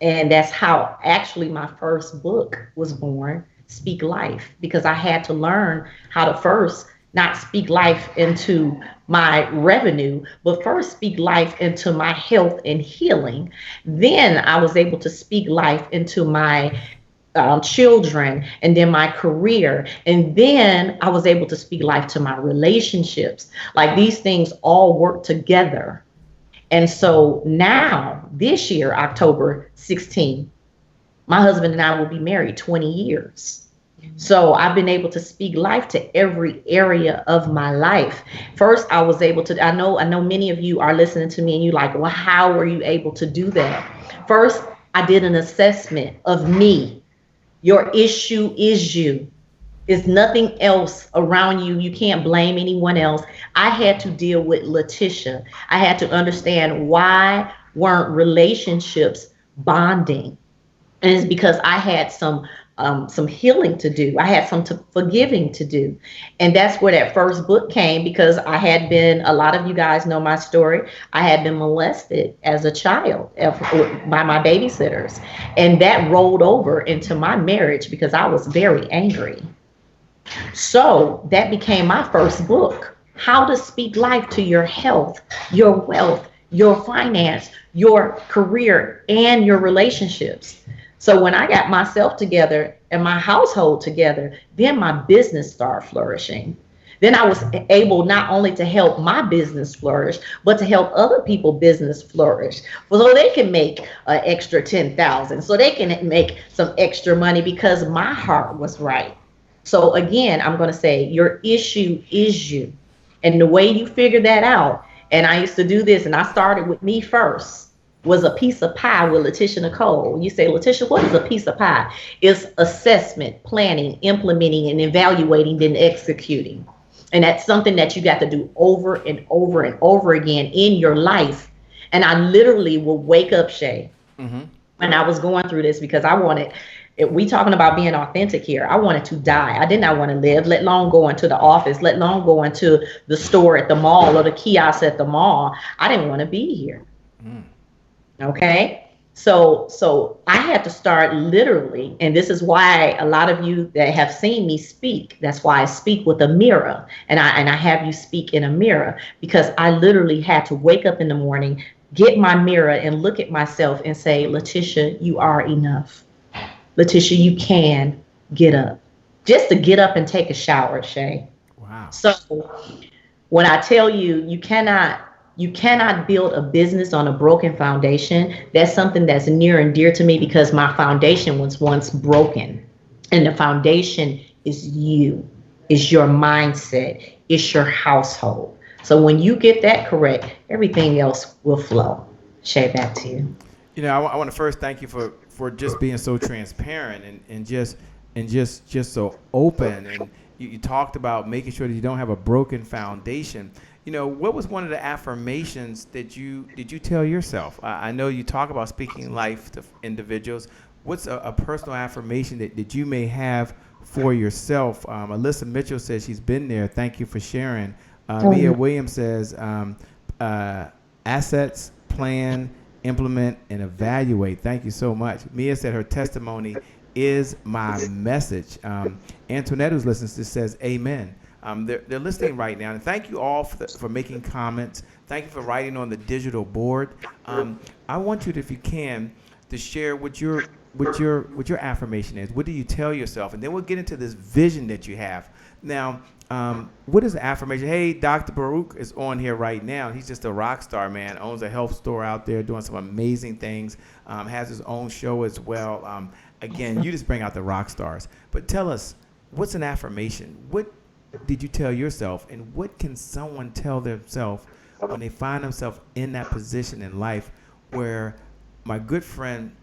And that's how actually my first book was born, Speak Life, because I had to learn how to first not speak life into my revenue, but first speak life into my health and healing. Then I was able to speak life into my children, and then my career. And then I was able to speak life to my relationships. Like, these things all work together. And so now, this year, October 16, my husband and I will be married 20 years. So I've been able to speak life to every area of my life. First, I was able to, I know many of you are listening to me and you're like, well, how were you able to do that? First, I did an assessment of me. Your issue is you. There's nothing else around you. You can't blame anyone else. I had to deal with Latisha. I had to understand why weren't relationships bonding. And it's because I had some healing to do. I had some forgiving to do. And that's where that first book came, because I had been, a lot of you guys know my story, I had been molested as a child by my babysitters. And that rolled over into my marriage because I was very angry. So that became my first book, How to Speak Life to Your Health, Your Wealth, Your Finance, Your Career, and Your Relationships. So when I got myself together and my household together, then my business started flourishing. Then I was able not only to help my business flourish, but to help other people's business flourish, so they can make an extra 10,000, so they can make some extra money, because my heart was right. So again, I'm going to say, your issue is you. And the way you figure that out, and I used to do this, and I started with me first, was a piece of pie with Latisha Nicole. You say, Latisha, what is a piece of pie? It's assessment, planning, implementing, and evaluating, then executing. And that's something that you got to do over and over and over again in your life. And I literally will wake up, Shay, when I was going through this, because I wanted, we talking about being authentic here, I wanted to die. I did not want to live, let alone go into the office, let alone go into the store at the mall or the kiosk at the mall. I didn't want to be here. Okay. So I had to start literally, and this is why a lot of you that have seen me speak, that's why I speak with a mirror, and I have you speak in a mirror, because I literally had to wake up in the morning, get my mirror and look at myself and say, Latisha, you are enough. Latisha, you can get up. Just to get up and take a shower, Shay. Wow. So when I tell you, you cannot build a business on a broken foundation, that's something that's near and dear to me, because my foundation was once broken. And the foundation is you, is your mindset, is your household. So when you get that correct, everything else will flow. Shay, back to you. You know, I want to first thank you for just being so transparent and just and just so open. And you talked about making sure that you don't have a broken foundation. You know, what was one of the affirmations that you tell yourself? I know you talk about speaking life to individuals. What's a personal affirmation that you may have for yourself? Alyssa Mitchell says she's been there. Thank you for sharing. Mia Williams says assets, plan, implement, and evaluate. Thank you so much. Mia said her testimony is my message. Antoinette, who's listening, just says amen. They're listening right now, and thank you all for making comments. Thank you for writing on the digital board. I want you, if you can, to share what your affirmation is. What do you tell yourself? And then we'll get into this vision that you have. Now, what is the affirmation? Hey, Dr. Baruch is on here right now. He's just a rock star, man. Owns a health store out there, doing some amazing things. Has his own show as well. Again, you just bring out the rock stars. But tell us, what's an affirmation? What did you tell yourself, and what can someone tell themselves when they find themselves in that position in life where my good friend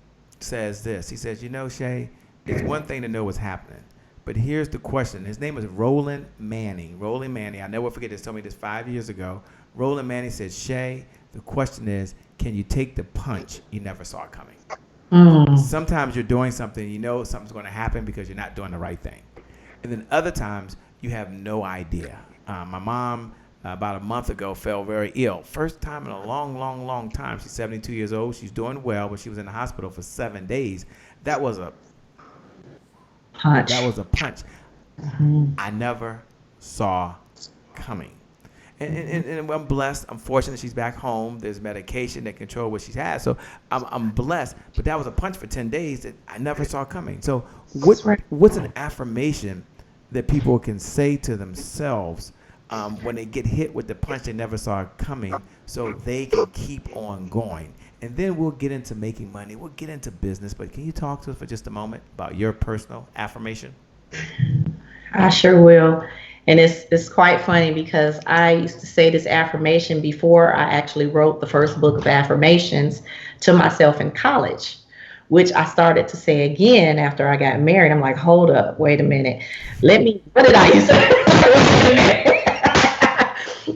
says this? He says, you know, Shay, it's one thing to know what's happening, but here's the question. His name is Roland Manning. Roland Manning, I'll never forget this, told me this 5 years ago. Roland Manning said, Shay, the question is, can you take the punch you never saw coming? Sometimes you're doing something, you know something's going to happen because you're not doing the right thing. And then other times, you have no idea. My mom, about a month ago, fell very ill. First time in a long, long, long time. She's 72 years old. She's doing well, but she was in the hospital for 7 days. That was a punch. I never saw coming. And I'm blessed. I'm fortunate she's back home. There's medication that control what she has. So I'm blessed. But that was a punch for 10 days that I never saw coming. So what's an affirmation that people can say to themselves when they get hit with the punch they never saw coming, so they can keep on going? And then we'll get into making money. We'll get into business. But can you talk to us for just a moment about your personal affirmation? I sure will. And it's quite funny because I used to say this affirmation before I actually wrote the first book of affirmations to myself in college, which I started to say again after I got married. I'm like, hold up, wait a minute. What did I used to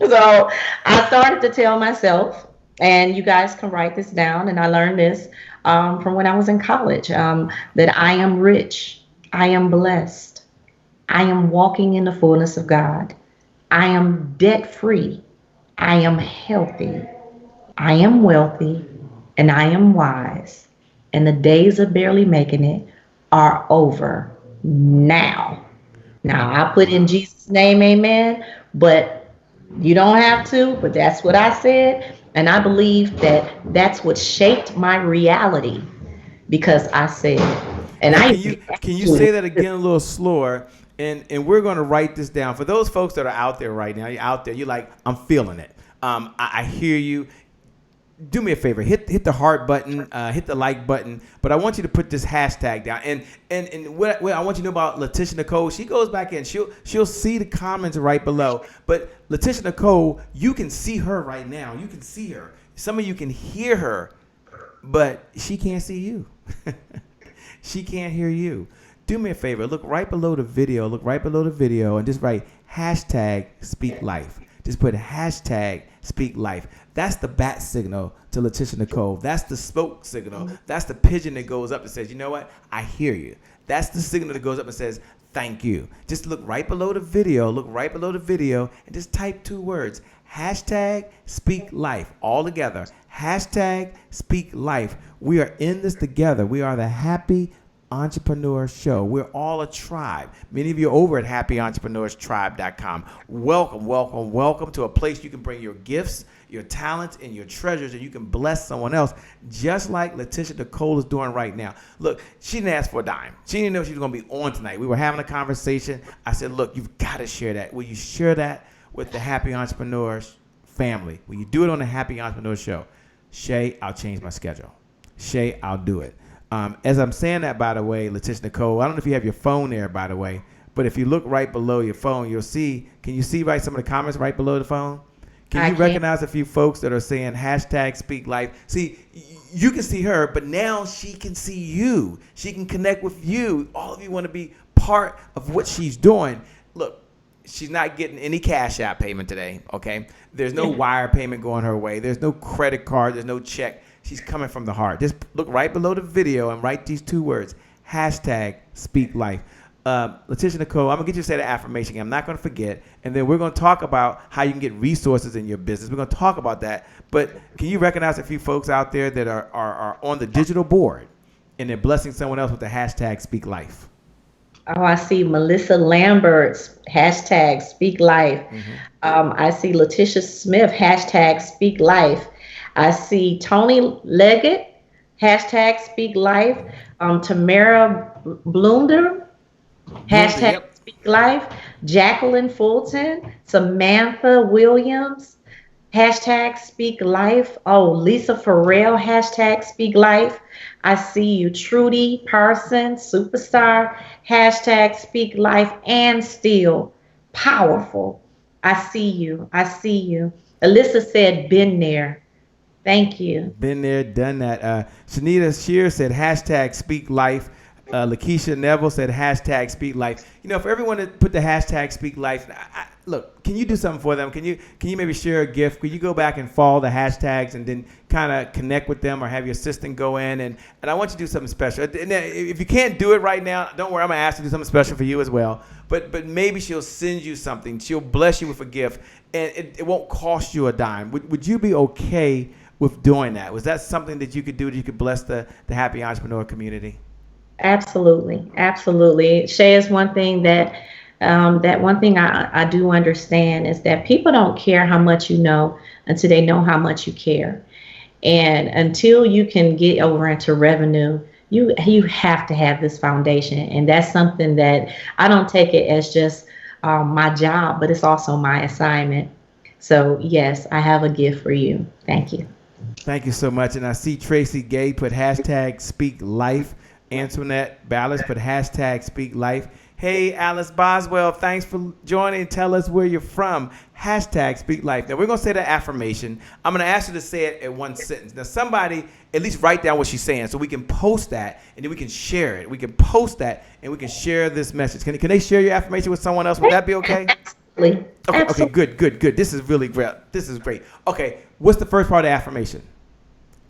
So I started to tell myself, and you guys can write this down, and I learned this from when I was in college, that I am rich, I am blessed, I am walking in the fullness of God, I am debt-free, I am healthy, I am wealthy, and I am wise. And the days of barely making it are over now. Now, I put in Jesus' name, amen, but you don't have to, but that's what I said. And I believe that that's what shaped my reality because I said, and can you say that again a little slower? And we're going to write this down. For those folks that are out there right now, you're out there, you're like, I'm feeling it. I hear you. Do me a favor, hit the heart button, hit the like button, but I want you to put this hashtag down. And what I want you to know about Latisha Nicole, she goes back in, she'll see the comments right below. But Latisha Nicole, you can see her right now. You can see her. Some of you can hear her, but she can't see you. She can't hear you. Do me a favor, look right below the video, and just write hashtag speak life. Just put hashtag speak life. That's the bat signal to Latisha Nicole. That's the smoke signal. That's the pigeon that goes up and says, you know what? I hear you. That's the signal that goes up and says, thank you. Just look right below the video, and just type 2 words. Hashtag speak life. All together. Hashtag speak life. We are in this together. We are the Happy Entrepreneur Show. We're all a tribe. Many of you are over at happyentrepreneurs.tribe.com. Welcome to a place you can bring your gifts, your talents, and your treasures, and you can bless someone else, just like Latisha Nicole is doing right now. Look, she didn't ask for a dime. She didn't know she was going to be on tonight. We were having a conversation. I said, look, you've got to share that. Will you share that with the Happy Entrepreneurs family? Will you do it on the Happy Entrepreneur Show? Shay, I'll change my schedule. Shay, I'll do it. As I'm saying that, by the way, Latisha Nicole, I don't know if you have your phone there, by the way, but if you look right below your phone, you'll see, can you see some of the comments right below the phone? Can you recognize a few folks that are saying hashtag speak life? See, you can see her, but now she can see you. She can connect with you. All of you want to be part of what she's doing. Look, she's not getting any Cash App payment today, okay? There's no wire payment going her way. There's no credit card. There's no check. She's coming from the heart. Just look right below the video and write these 2 words, hashtag speak life. Latisha Nicole, I'm going to get you to say the affirmation again. I'm not going to forget. And then we're going to talk about how you can get resources in your business. We're going to talk about that. But can you recognize a few folks out there that are on the digital board and they're blessing someone else with the hashtag speak life? Oh, I see Melissa Lambert's hashtag speak life. I see Letitia Smith, hashtag speak life. I see Tony Leggett, hashtag speak life. Tamara Blunder, hashtag speak life. Jacqueline Fulton, Samantha Williams, hashtag speak life. Oh, Lisa Farrell, hashtag speak life. I see you, Trudy Parsons, superstar, hashtag speak life, and still powerful. I see you. I see you. Alyssa said, been there. Thank you. Been there, done that. Shanita Shear said hashtag speak life. Lakeisha Neville said hashtag speak life. You know, for everyone to put the hashtag speak life, look, can you do something for them? Can you maybe share a gift? Could you go back and follow the hashtags and then kind of connect with them, or have your assistant go in? And I want you to do something special. And if you can't do it right now, don't worry. I'm going to ask you to do something special for you as well. But maybe she'll send you something. She'll bless you with a gift, and it won't cost you a dime. Would you be okay with doing that? Was that something that you could do, that you could bless the happy entrepreneur community? Absolutely. Absolutely. Shay, is one thing that I do understand is that people don't care how much you know until they know how much you care. And until you can get over into revenue, you have to have this foundation. And that's something that I don't take it as just my job, but it's also my assignment. So yes, I have a gift for you. Thank you. Thank you so much. And I see Tracy Gay put hashtag speak life. Antoinette Ballas put hashtag speak life. Hey, Alice Boswell, thanks for joining. Tell us where you're from. Hashtag speak life. Now, we're going to say the affirmation. I'm going to ask you to say it in one sentence. Now, somebody at least write down what she's saying so we can post that, and then we can share it. We can post that, and we can share this message. Can they share your affirmation with someone else? Would that be okay? Absolutely. Okay, good. This is really great. This is great. Okay, what's the first part of the affirmation?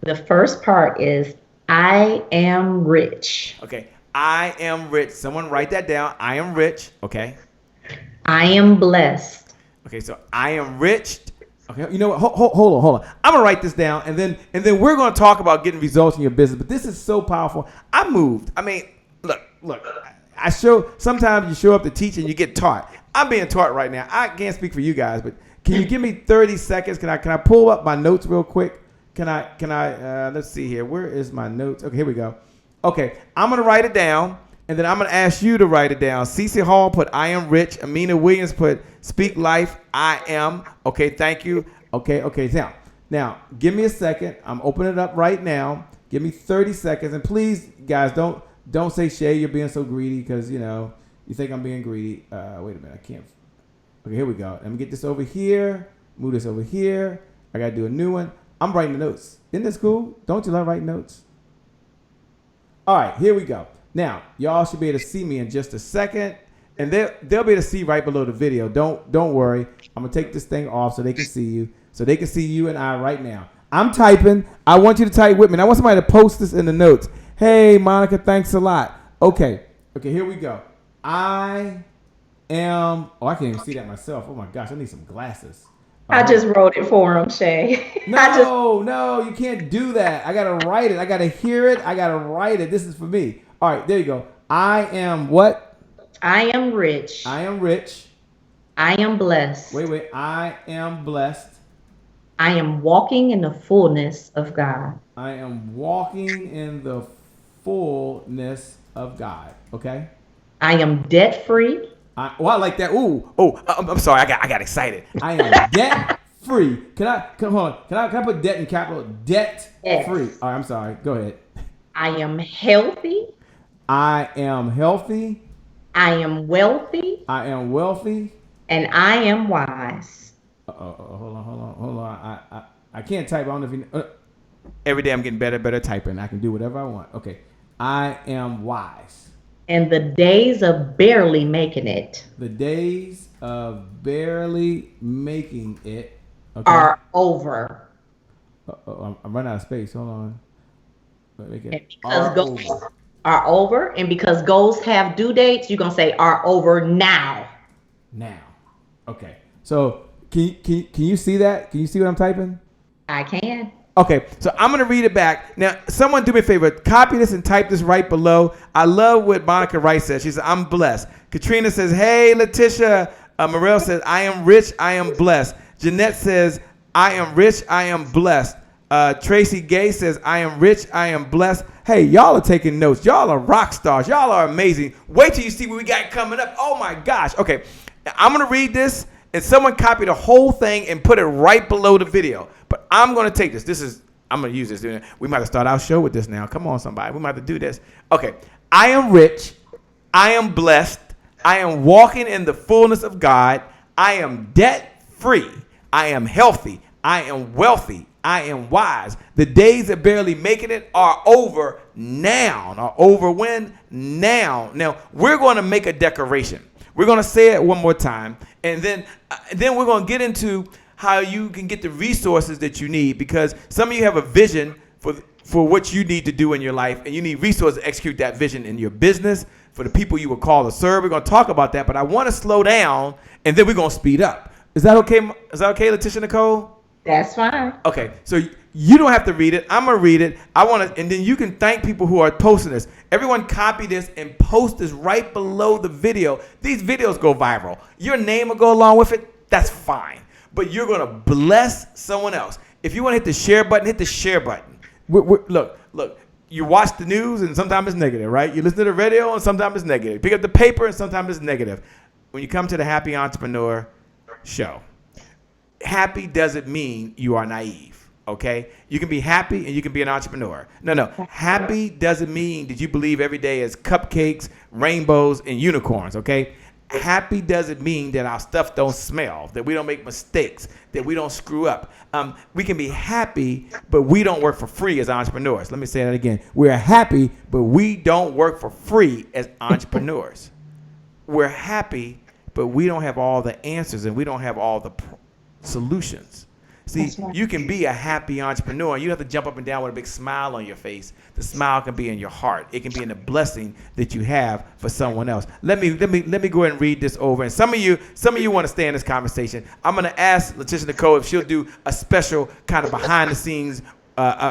The first part is, I am rich. Okay, I am rich. Someone write that down. I am rich. Okay. I am blessed. Okay, so I am rich. Okay, you know what? Hold on. I'm gonna write this down, and then we're gonna talk about getting results in your business. But this is so powerful. I moved. I mean, look. Sometimes you show up to teach and you get taught. I'm being taught right now. I can't speak for you guys, but can you give me 30 seconds? Can I pull up my notes real quick? Can I let's see here. Where is my notes? Okay, here we go. Okay, I'm going to write it down, and then I'm going to ask you to write it down. Cece Hall put I am rich. Amina Williams put speak life. I am. Okay, thank you. Okay. Now, give me a second. I'm opening it up right now. Give me 30 seconds. And please, guys, don't say, Shay, you're being so greedy because, you think I'm being greedy. Wait a minute. I can't. Okay, here we go. Let me get this over here. Move this over here. I got to do a new one. I'm writing the notes. Isn't this cool? Don't you love writing notes? All right, here we go. Now, y'all should be able to see me in just a second, and they'll be able to see right below the video. Don't worry. I'm gonna take this thing off so they can see you, so they can see you and I right now. I'm typing. I want you to type with me. And I want somebody to post this in the notes. Hey, Monica, thanks a lot. Okay, here we go. I am. Oh, I can't even see that myself. Oh my gosh, I need some glasses. I just wrote it for him, Shay. No, you can't do that. I got to write it. I got to hear it. I got to write it. This is for me. All right, there you go. I am what? I am rich. I am rich. I am blessed. Wait. I am blessed. I am walking in the fullness of God. I am walking in the fullness of God. Okay? I am debt-free. I like that. I'm sorry. I got excited. I am debt free. Can I put debt in capital? Debt free. All right, I'm sorry. Go ahead. I am healthy. I am healthy. I am wealthy. I am wealthy. And I am wise. Hold on. I can't type. I don't know if you. Every day I'm getting better typing. I can do whatever I want. Okay. I am wise. And the days of barely making it. The days of barely making it are over. I'm running out of space. Hold on. Because goals are over, and because goals have due dates, you're gonna say are over now. Now. Okay. So can you see that? Can you see what I'm typing? I can. Okay, so I'm going to read it back. Now, someone do me a favor. Copy this and type this right below. I love what Monica Wright says. She says, I'm blessed. Katrina says, hey, Latisha. Morel says, I am rich. I am blessed. Jeanette says, I am rich. I am blessed. Tracy Gay says, I am rich. I am blessed. Hey, y'all are taking notes. Y'all are rock stars. Y'all are amazing. Wait till you see what we got coming up. Oh, my gosh. Okay, I'm going to read this, and someone copy the whole thing and put it right below the video. But I'm going to take this. I'm going to use this. We might have to start our show with this now. Come on, somebody. We might have to do this. Okay. I am rich. I am blessed. I am walking in the fullness of God. I am debt free. I am healthy. I am wealthy. I am wise. The days of barely making it are over now. Are over when? Now. Now, we're going to make a declaration. We're going to say it one more time. And then we're going to get into how you can get the resources that you need, because some of you have a vision for what you need to do in your life, and you need resources to execute that vision in your business, for the people you were called to serve. We're going to talk about that, but I want to slow down, and then we're going to speed up. Is that okay? Is that okay, Latisha Nicole? That's fine. Okay, so you don't have to read it. I'm going to read it. I want to, and then you can thank people who are posting this. Everyone copy this and post this right below the video. These videos go viral. Your name will go along with it. That's fine. But you're going to bless someone else. If you want to hit the share button, hit the share button. Look, you watch the news and sometimes it's negative, right? You listen to the radio and sometimes it's negative. Pick up the paper and sometimes it's negative. When you come to the Happy Entrepreneur Show, happy doesn't mean you are naive, okay? You can be happy and you can be an entrepreneur. No. Happy doesn't mean that you believe every day is cupcakes, rainbows, and unicorns, okay? Happy doesn't mean that our stuff don't smell, that we don't make mistakes, that we don't screw up. We can be happy, but we don't work for free as entrepreneurs. Let me say that again. We're happy, but we don't work for free as entrepreneurs. We're happy, but we don't have all the answers and we don't have all the solutions. See, you can be a happy entrepreneur. You don't have to jump up and down with a big smile on your face. The smile can be in your heart. It can be in the blessing that you have for someone else. Let me go ahead and read this over. And some of you want to stay in this conversation. I'm going to ask Latisha Nicole if she'll do a special kind of behind the scenes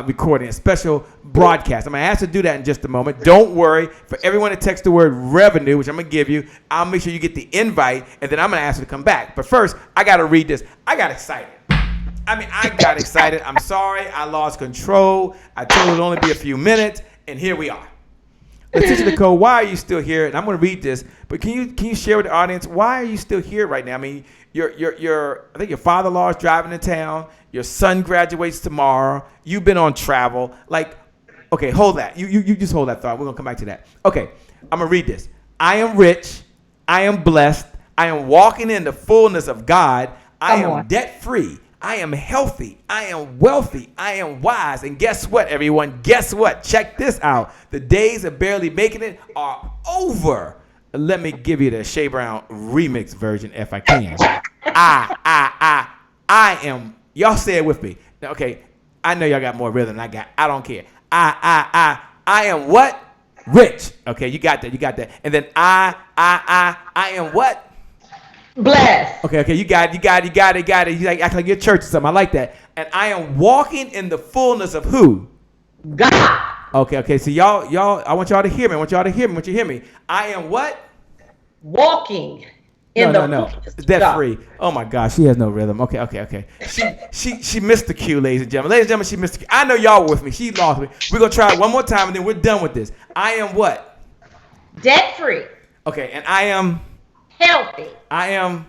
recording, a special broadcast. I'm going to ask her to do that in just a moment. Don't worry. For everyone that texts the word revenue, which I'm going to give you, I'll make sure you get the invite, and then I'm going to ask her to come back. But first, I got to read this. I got excited. I got excited. I'm sorry. I lost control. I told it would only be a few minutes, and here we are. Latisha Nicole, why are you still here? And I'm going to read this, but can you share with the audience, why are you still here right now? I mean, I think your father-in-law is driving to town. Your son graduates tomorrow. You've been on travel. Like, okay, hold that. You just hold that thought. We're going to come back to that. Okay, I'm going to read this. I am rich. I am blessed. I am walking in the fullness of God. I am debt-free. I am healthy. I am wealthy. I am wise. And guess what, everyone? Guess what? Check this out. The days of barely making it are over. Let me give you the Shea Brown remix version if I can. I am. Y'all say it with me. Okay. I know y'all got more rhythm than I got. I don't care. I am what? Rich. Okay. You got that. And then I am what? Blessed. Okay, you got it. You like act like you're church or something. I like that. And I am walking in the fullness of who? God. Okay. So y'all, I want y'all to hear me. I want you to hear me. I am what? Walking in the fullness of Debt God. free. Oh my gosh, she has no rhythm. Okay. She missed the cue, ladies and gentlemen. Ladies and gentlemen, she missed the cue. I know y'all were with me. She lost me. We're gonna try it one more time and then we're done with this. I am what? Debt free. Okay, and I am Healthy. I am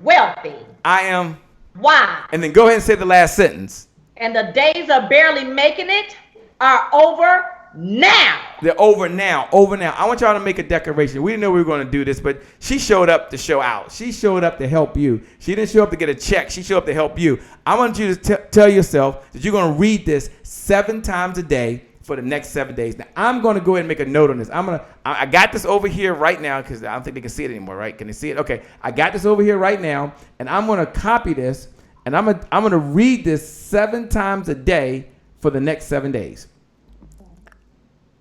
Wealthy. I am Wise. and then go ahead and say the last sentence. And the days of barely making it are over now. They're over now. Over now. I want y'all to make a declaration. We didn't know we were going to do this, but she showed up to show out. She showed up to help you. She didn't show up to get a check. She showed up to help you. I want you to tell yourself that you're going to read this 7 times a day for the next 7 days. Now, I'm going to go ahead and make a note on this. I got this over here right now because I don't think they can see it anymore, right? Can they see it? Okay. I got this over here right now, and I'm going to copy this, and I'm going to read this 7 times a day for the next 7 days.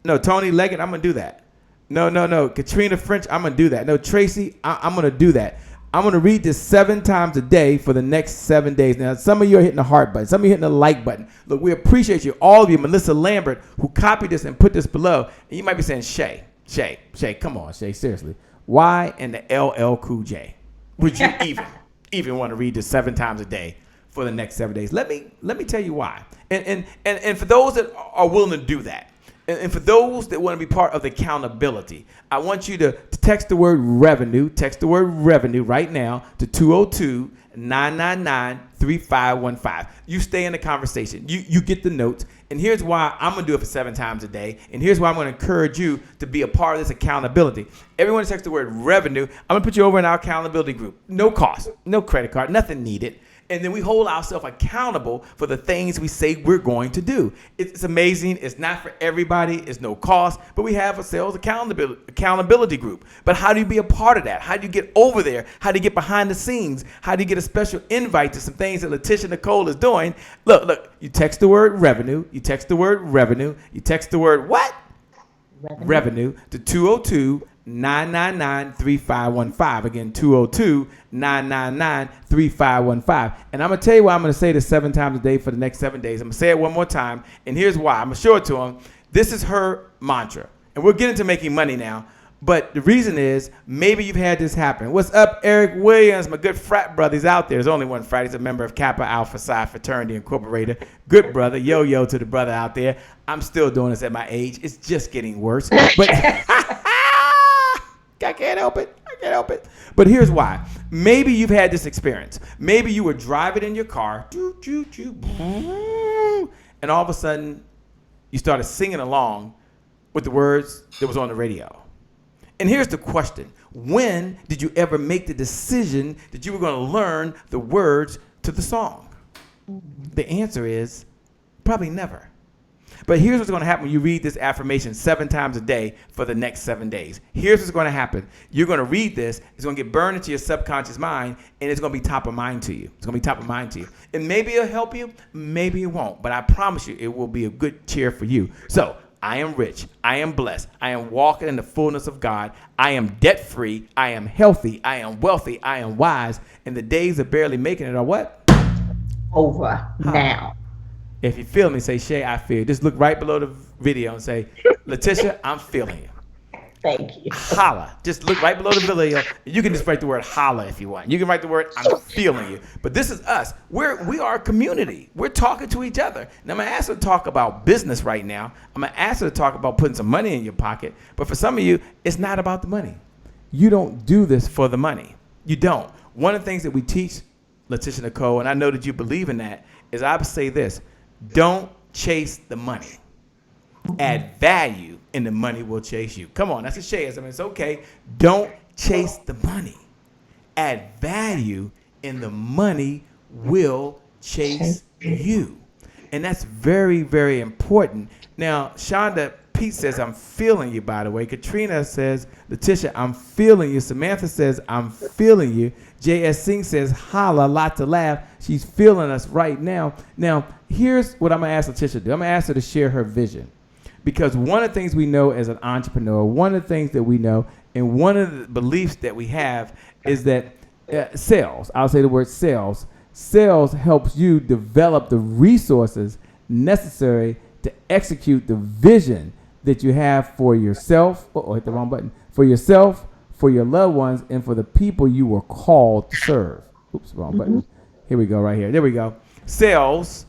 No, Tony Leggett, I'm going to do that. No. Katrina French, I'm going to do that. No, Tracy, I'm going to do that. I'm going to read this 7 times a day for the next 7 days. Now, some of you are hitting the heart button. Some of you are hitting the like button. Look, we appreciate you, all of you. Melissa Lambert, who copied this and put this below. And you might be saying, Shay, come on, Shay, seriously. Why in the LL Cool J would you even want to read this 7 times a day for the next 7 days? Let me tell you why. And for those that are willing to do that, and for those that want to be part of the accountability, I want you to text the word revenue. Text the word revenue right now to 202-999-3515. You stay in the conversation. You get the notes. And here's why I'm going to do it for 7 times a day. And here's why I'm going to encourage you to be a part of this accountability. Everyone text the word revenue. I'm going to put you over in our accountability group. No cost, no credit card, nothing needed. And then we hold ourselves accountable for the things we say we're going to do. It's amazing. It's not for everybody. It's no cost. But we have a sales accountability group. But how do you be a part of that? How do you get over there? How do you get behind the scenes? How do you get a special invite to some things that Latisha Nicole is doing? Look, you text the word revenue. You text the word revenue. You text the word what? Revenue to 202-999-3515. Again, 202-999-3515. And I'm going to tell you why I'm going to say this 7 times a day for the next 7 days. I'm going to say it one more time. And here's why. I'm going to show it to them. This is her mantra. And we're getting to making money now. But the reason is, maybe you've had this happen. What's up, Eric Williams? My good frat brother. He's out there. There's only one frat. He's a member of Kappa Alpha Psi Fraternity Incorporated. Good brother. Yo to the brother out there. I'm still doing this at my age. It's just getting worse. But I can't help it. But here's why. Maybe you've had this experience. Maybe you were driving in your car, and all of a sudden, you started singing along with the words that was on the radio. And here's the question. When did you ever make the decision that you were going to learn the words to the song? The answer is probably never. But here's what's going to happen when you read this affirmation 7 times a day for the next 7 days. Here's what's going to happen. You're going to read this. It's going to get burned into your subconscious mind, and it's going to be top of mind to you. And maybe it'll help you. Maybe it won't. But I promise you, it will be a good cheer for you. So I am rich. I am blessed. I am walking in the fullness of God. I am debt-free. I am healthy. I am wealthy. I am wise. And the days of barely making it are what? Over now. If you feel me, say, Shay, I feel. Just look right below the video and say, Latisha, I'm feeling you. Thank you. Holla. Just look right below the video. You can just write the word holla if you want. You can write the word I'm feeling you. But this is us. We are a community. We're talking to each other. Now, I'm going to ask her to talk about business right now. I'm going to ask her to talk about putting some money in your pocket. But for some of you, it's not about the money. You don't do this for the money. You don't. One of the things that we teach, Latisha Nicole, and I know that you believe in that, is I would say this. Don't chase the money. Add value, and the money will chase you. Come on, that's a share. I mean, it's okay. Don't chase the money. Add value, and the money will chase you. And that's very, very important. Now, Shonda Pete says, I'm feeling you, by the way. Katrina says, Latisha, I'm feeling you. Samantha says, I'm feeling you. J.S. Singh says, holla, lot to laugh. She's feeling us right now. Now, here's what I'm going to ask Latisha to do. I'm going to ask her to share her vision. Because one of the things we know as an entrepreneur, one of the things that we know, and one of the beliefs that we have is that sales, I'll say the word sales helps you develop the resources necessary to execute the vision that you have for yourself. Hit the wrong button. For yourself, for your loved ones, and for the people you were called to serve. Oops, wrong button. Here we go, right here. There we go. Sales.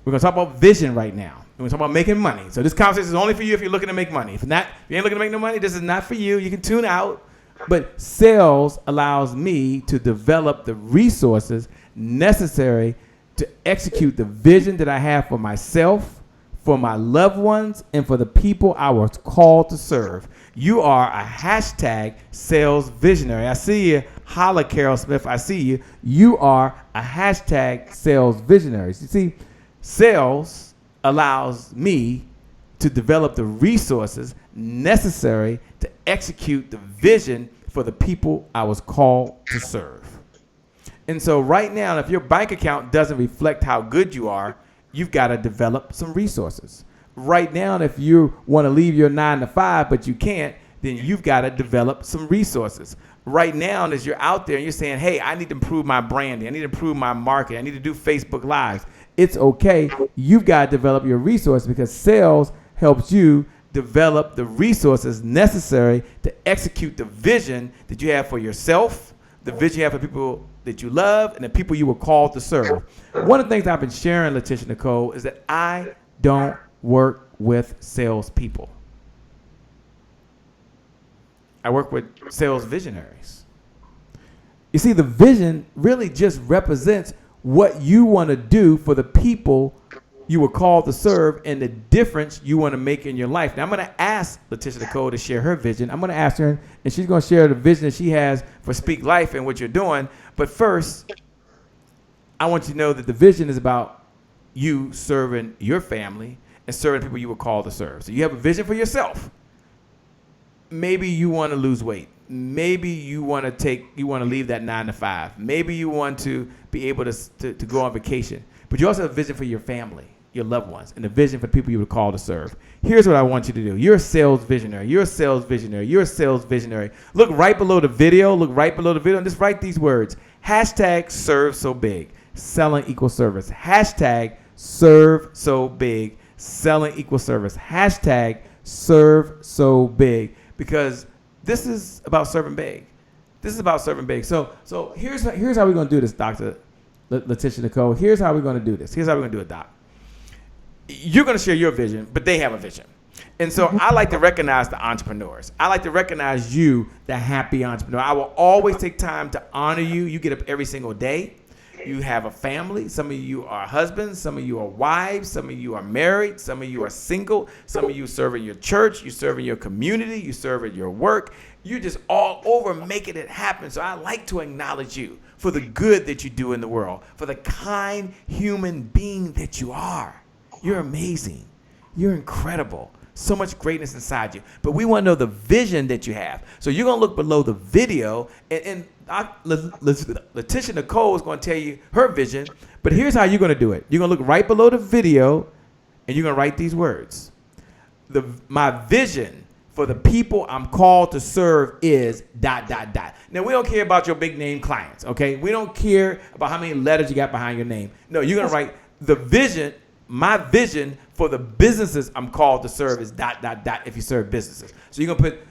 We're going to talk about vision right now. We're going to talk about making money. So this conversation is only for you if you're looking to make money. If you ain't looking to make no money, this is not for you. You can tune out. But sales allows me to develop the resources necessary to execute the vision that I have for myself, for my loved ones, and for the people I was called to serve. You are a hashtag sales visionary. I see you. Holla, Carol Smith. I see you. You are a hashtag sales visionary. You see, sales allows me to develop the resources necessary to execute the vision for the people I was called to serve. And so right now, if your bank account doesn't reflect how good you are, you've got to develop some resources. Right now, if you want to leave your 9 to 5, but you can't, then you've got to develop some resources. Right now, as you're out there and you're saying, hey, I need to improve my branding. I need to improve my marketing. I need to do Facebook Lives. It's okay. You've got to develop your resources, because sales helps you develop the resources necessary to execute the vision that you have for yourself, the vision you have for people that you love, and the people you were called to serve. One of the things I've been sharing, Latisha Nicole, is that I don't work with salespeople. I work with sales visionaries. You see, the vision really just represents what you want to do for the people you were called to serve and the difference you want to make in your life. Now, I'm going to ask Latisha Nicole to share her vision. I'm going to ask her, and she's going to share the vision that she has for Speak Life and what you're doing. But first, I want you to know that the vision is about you serving your family and serving people you were called to serve. So you have a vision for yourself. Maybe you want to lose weight. Maybe you want to leave that 9 to 5. Maybe you want to be able to go on vacation. But you also have a vision for your family, your loved ones, and the vision for people you were called to serve. Here's what I want you to do. You're a sales visionary. You're a sales visionary. You're a sales visionary. Look right below the video. Look right below the video and just write these words. Hashtag serve so big. Selling equal service. Hashtag serve so big. Selling equal service. Hashtag serve so big. Because this is about serving big. This is about serving big. So here's how we're going to do this, Dr. Latisha Nicole. Here's how we're going to do this. Here's how we're going to do it, Doc. You're going to share your vision, but they have a vision. And so I like to recognize the entrepreneurs. I like to recognize you, the happy entrepreneur. I will always take time to honor you. You get up every single day. You have a family. Some of you are husbands. Some of you are wives. Some of you are married. Some of you are single. Some of you serve in your church. You serve in your community. You serve at your work. You're just all over making it happen. So I like to acknowledge you for the good that you do in the world, for the kind human being that you are. You're amazing. You're incredible. So much greatness inside you. But we want to know the vision that you have. So you're going to look below the video, and Latisha Nicole is going to tell you her vision. But here's how you're going to do it. You're going to look right below the video, and you're going to write these words. My vision for the people I'm called to serve is ... Now, we don't care about your big name clients, okay? We don't care about how many letters you got behind your name. No, you're going to write the vision. My vision for the businesses I'm called to serve is ... if you serve businesses. So you're going to put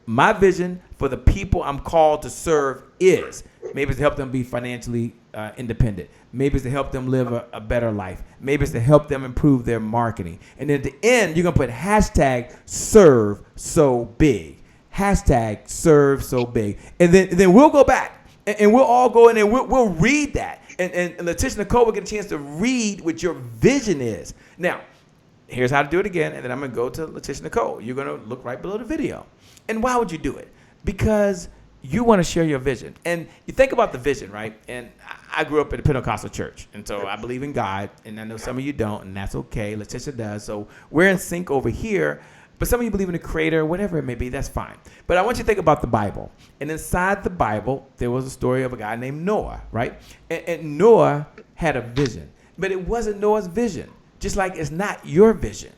my vision for the people I'm called to serve is. Maybe it's to help them be financially independent. Maybe it's to help them live a better life. Maybe it's to help them improve their marketing. And then at the end, you're going to put hashtag serve so big. Hashtag serve so big. And then we'll go back and we'll all go in and we'll read that. And Latisha Nicole will get a chance to read what your vision is. Now, here's how to do it again. And then I'm going to go to Latisha Nicole. You're going to look right below the video. And why would you do it? Because you want to share your vision. And you think about the vision, right? And I grew up in a Pentecostal church. And so I believe in God. And I know some of you don't. And that's okay. Latisha does. So we're in sync over here. But some of you believe in the Creator, whatever it may be, that's fine. But I want you to think about the Bible. And inside the Bible, there was a story of a guy named Noah, right? And Noah had a vision. But it wasn't Noah's vision, just like it's not your vision.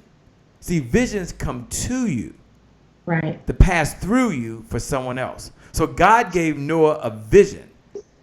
See, visions come to you, right, to pass through you for someone else. So God gave Noah a vision.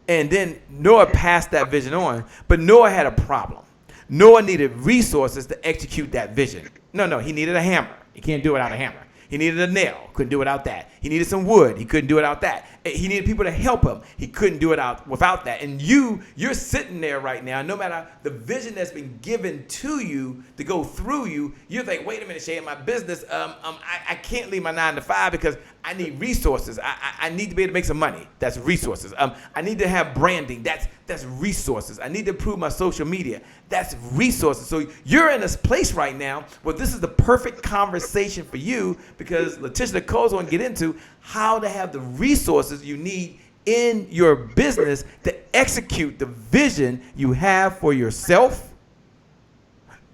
And then Noah passed that vision on. But Noah had a problem. Noah needed resources to execute that vision. No, he needed a hammer. He can't do it without a hammer. He needed a nail. Couldn't do it without that. He needed some wood. He couldn't do it without that. He needed people to help him. He couldn't do it without that. And you're sitting there right now, no matter the vision that's been given to you to go through you, you think, wait a minute, Shay, in my business, I can't leave my 9 to 5 because I need resources. I need to be able to make some money. That's resources. I need to have branding. That's resources. I need to improve my social media. That's resources. So you're in this place right now where this is the perfect conversation for you, because Latisha Nicole is going to get into how to have the resources you need in your business to execute the vision you have for yourself,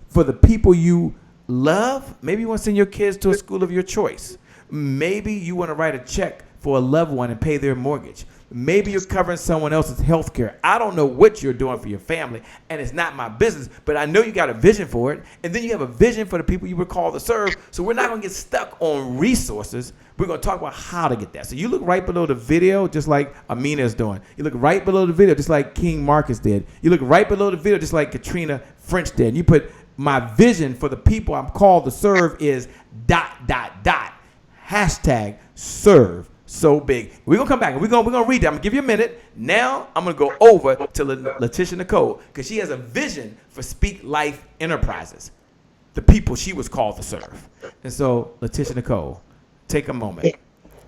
for the people you love. Maybe you want to send your kids to a school of your choice. Maybe you want to write a check for a loved one and pay their mortgage. Maybe you're covering someone else's health care. I don't know what you're doing for your family, and it's not my business, but I know you got a vision for it, and then you have a vision for the people you were called to serve. So we're not going to get stuck on resources. We're going to talk about how to get that. So you look right below the video, just like Amina is doing. You look right below the video, just like King Marcus did. You look right below the video, just like Katrina French did. And you put, my vision for the people I'm called to serve is ... Hashtag serve so big. We're going to come back and we're going to read that. I'm going to give you a minute. Now I'm going to go over to Latisha Nicole, because she has a vision for Speak Life Enterprises, the people she was called to serve. And so, Latisha Nicole, take a moment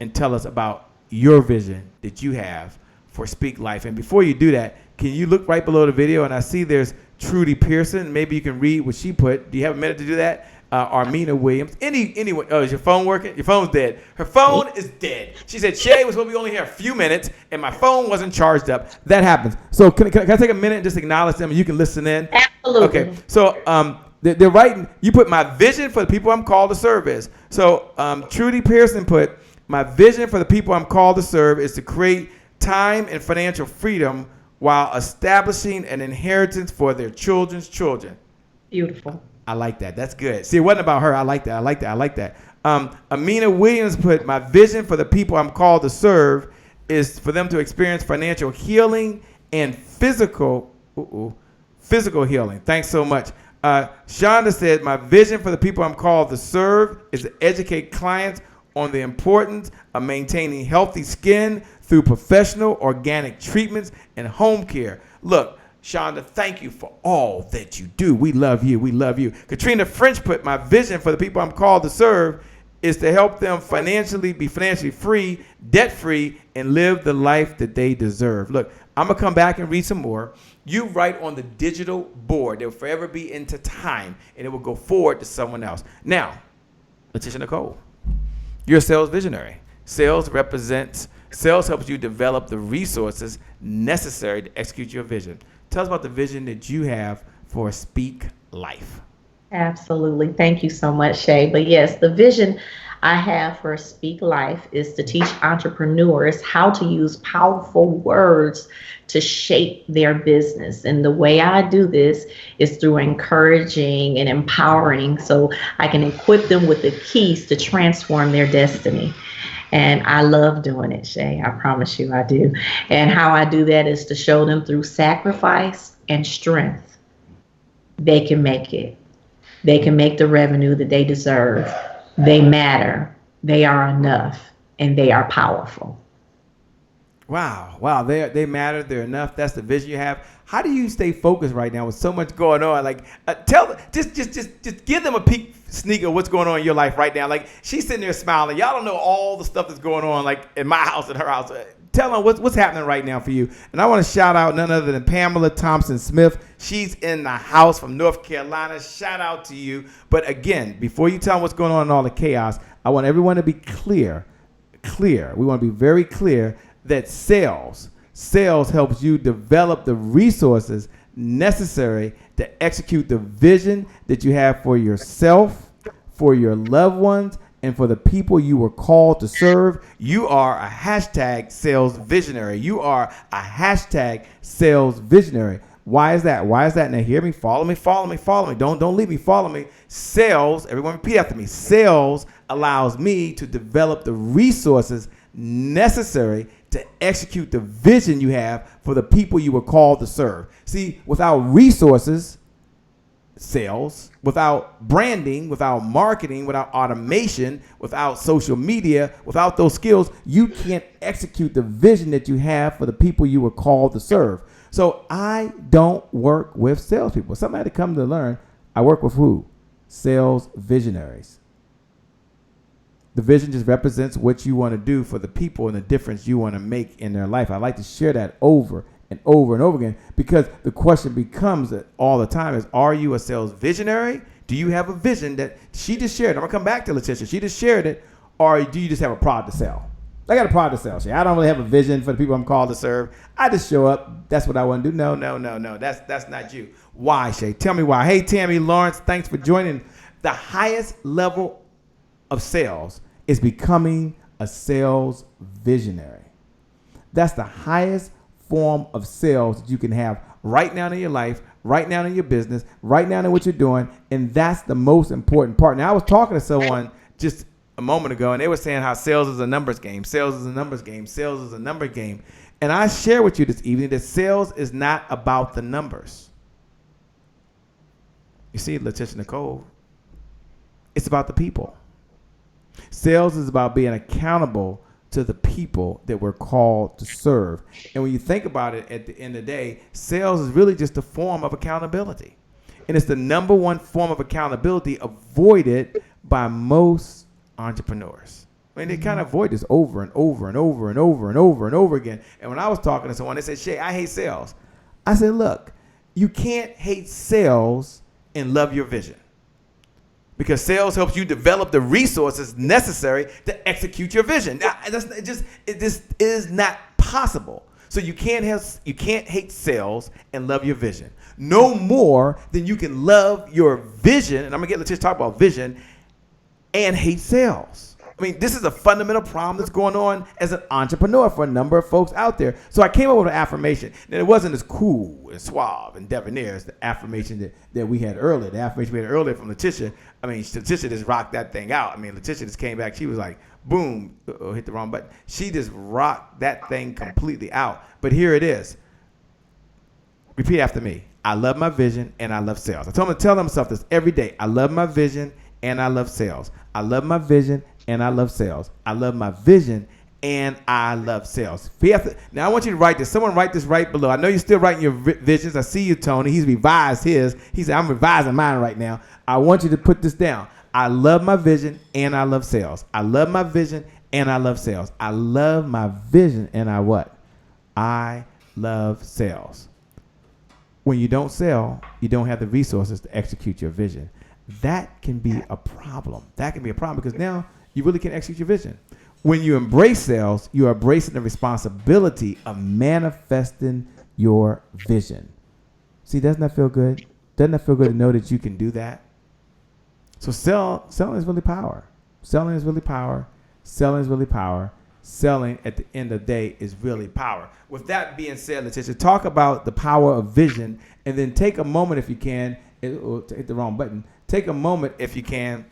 and tell us about your vision that you have for Speak Life. And before you do that, can you look right below the video? And I see there's Trudy Pearson. Maybe you can read what she put. Do you have a minute to do that? Armina Williams. Anyway, is your phone working? Your phone's dead. Her phone is dead. She said, Shay was supposed to be only here a few minutes, and my phone wasn't charged up. That happens. So can I take a minute and just acknowledge them, and you can listen in? Absolutely. Okay. So they're writing. You put, my vision for the people I'm called to serve is. So Trudy Pearson put, my vision for the people I'm called to serve is to create time and financial freedom while establishing an inheritance for their children's children. Beautiful. I like that. That's good. See, it wasn't about her. I like that. Amina Williams put, my vision for the people I'm called to serve is for them to experience financial healing and physical healing. Thanks so much. Shonda said, my vision for the people I'm called to serve is to educate clients on the importance of maintaining healthy skin through professional organic treatments and home care. Look, Shonda, thank you for all that you do. We love you. We love you. Katrina French put, my vision for the people I'm called to serve is to help them be financially free, debt free, and live the life that they deserve. Look, I'm going to come back and read some more. You write on the digital board. It will forever be into time, and it will go forward to someone else. Now, Latisha Nicole, you're a sales visionary. Sales helps you develop the resources necessary to execute your vision. Tell us about the vision that you have for Speak Life. Absolutely. Thank you so much, Shay. But yes, the vision I have for Speak Life is to teach entrepreneurs how to use powerful words to shape their business. And the way I do this is through encouraging and empowering, so I can equip them with the keys to transform their destiny. And I love doing it, Shay. I promise you I do. And how I do that is to show them through sacrifice and strength, they can make it. They can make the revenue that they deserve. They matter. They are enough. And they are powerful. Wow. They matter. They're enough. That's the vision you have. How do you stay focused right now with so much going on? Like, just give them a sneak of what's going on in your life right now. Like, she's sitting there smiling. Y'all don't know all the stuff that's going on, like in my house and her house. Tell them what's happening right now for you. And I want to shout out none other than Pamela Thompson Smith. She's in the house from North Carolina. Shout out to you. But again, before you tell them what's going on in all the chaos, I want everyone to be clear. We want to be very clear that sales helps you develop the resources necessary to execute the vision that you have for yourself, for your loved ones, and for the people you were called to serve. You are a hashtag sales visionary. You are a hashtag sales visionary. Why is that? Now hear me. Follow me. Don't leave me. Follow me. Sales, everyone repeat after me. Sales allows me to develop the resources necessary to execute the vision you have for the people you were called to serve. See, without resources, sales, without branding, without marketing, without automation, without social media, without those skills, you can't execute the vision that you have for the people you were called to serve. So I don't work with salespeople. Somebody had to come to learn. I work with who? Sales visionaries. The vision just represents what you want to do for the people and the difference you want to make in their life. I like to share that over and over and over again, because the question becomes all the time is, are you a sales visionary? Do you have a vision that she just shared? I'm going to come back to Latisha. She just shared it. Or do you just have a product to sell? I got a product to sell. I don't really have a vision for the people I'm called to serve. I just show up. That's what I want to do. No. That's not you. Why, Shay? Tell me why. Hey, Tammy, Lawrence, thanks for joining. The highest level of sales is becoming a sales visionary. That's the highest form of sales that you can have right now in your life, right now in your business, right now in what you're doing. And that's the most important part. Now, I was talking to someone just a moment ago, and they were saying how sales is a numbers game. Sales is a numbers game. Sales is a number game. And I share with you this evening that sales is not about the numbers. You see, Latisha Nicole, it's about the people. Sales is about being accountable to the people that we're called to serve. And when you think about it, at the end of the day, sales is really just a form of accountability. And it's the number one form of accountability avoided by most entrepreneurs. I mean, they kind of avoid this over and over and over and over and over and over again. And when I was talking to someone, they said, Shay, I hate sales. I said, look, you can't hate sales and love your vision. Because sales helps you develop the resources necessary to execute your vision. Now, it just is not possible. So you can't hate sales and love your vision. No more than you can love your vision, and I'm gonna get Latisha to talk about vision, and hate sales. I mean, this is a fundamental problem that's going on as an entrepreneur for a number of folks out there. So I came up with an affirmation. And it wasn't as cool and suave and debonair as the affirmation that we had earlier. The affirmation we had earlier from Latisha. I mean, Latisha just rocked that thing out. I mean, Latisha just came back. She was like, boom, hit the wrong button. She just rocked that thing completely out. But here it is. Repeat after me. I love my vision and I love sales. I told them to tell themselves this every day. I love my vision and I love sales. I love my vision and I love sales. I love my vision and I love sales. Now, I want you to write this. Someone write this right below. I know you're still writing your visions. I see you, Tony. He's revised his. He said, I'm revising mine right now. I want you to put this down. I love my vision and I love sales. I love my vision and I love sales. I love my vision and I what? I love sales. When you don't sell, you don't have the resources to execute your vision. That can be a problem. That can be a problem because now you really can execute your vision. When you embrace sales, you are embracing the responsibility of manifesting your vision. See, doesn't that feel good? Doesn't that feel good to know that you can do that? So selling is really power. Selling is really power. Selling is really power. Selling at the end of the day is really power. With that being said, Latisha, talk about the power of vision and then take a moment if you can. Hit the wrong button. Take a moment if you can.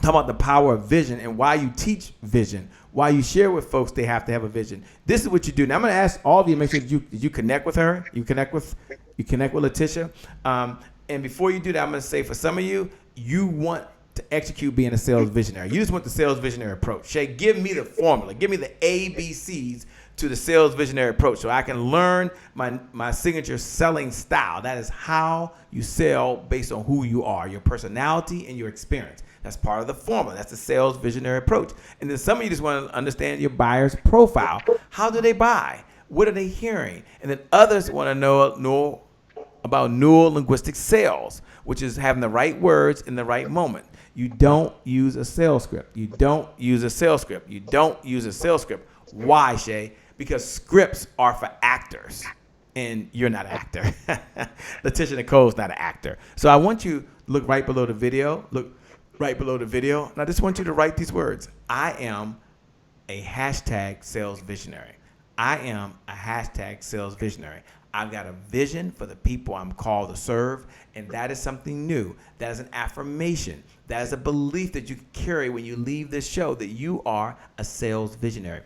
Talk about the power of vision and why you teach vision, why you share with folks they have to have a vision. This is what you do. Now I'm going to ask all of you to make sure that you connect with her. You connect with Latisha. And before you do that, I'm going to say for some of you, you want to execute being a sales visionary. You just want the sales visionary approach. Shay, give me the formula. Give me the ABCs to the sales visionary approach so I can learn my signature selling style. That is how you sell based on who you are, your personality and your experience. That's part of the formula. That's the sales visionary approach. And then some of you just want to understand your buyer's profile. How do they buy? What are they hearing? And then others want to know about neuro-linguistic sales, which is having the right words in the right moment. You don't use a sales script. You don't use a sales script. You don't use a sales script. Why, Shay? Because scripts are for actors, and you're not an actor. Latisha Nicole is not an actor. So I want you to look right below the video. Look right below the video. And I just want you to write these words. I am a hashtag sales visionary. I am a hashtag sales visionary. I've got a vision for the people I'm called to serve, and that is something new. That is an affirmation. That is a belief that you carry when you leave this show that you are a sales visionary.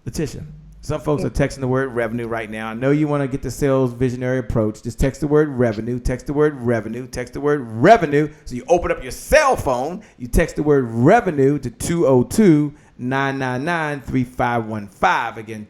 Latisha, some folks are texting the word revenue right now. I know you want to get the sales visionary approach. Just text the word revenue, text the word revenue, text the word revenue. So you open up your cell phone, you text the word revenue to 202-999-3515. Again,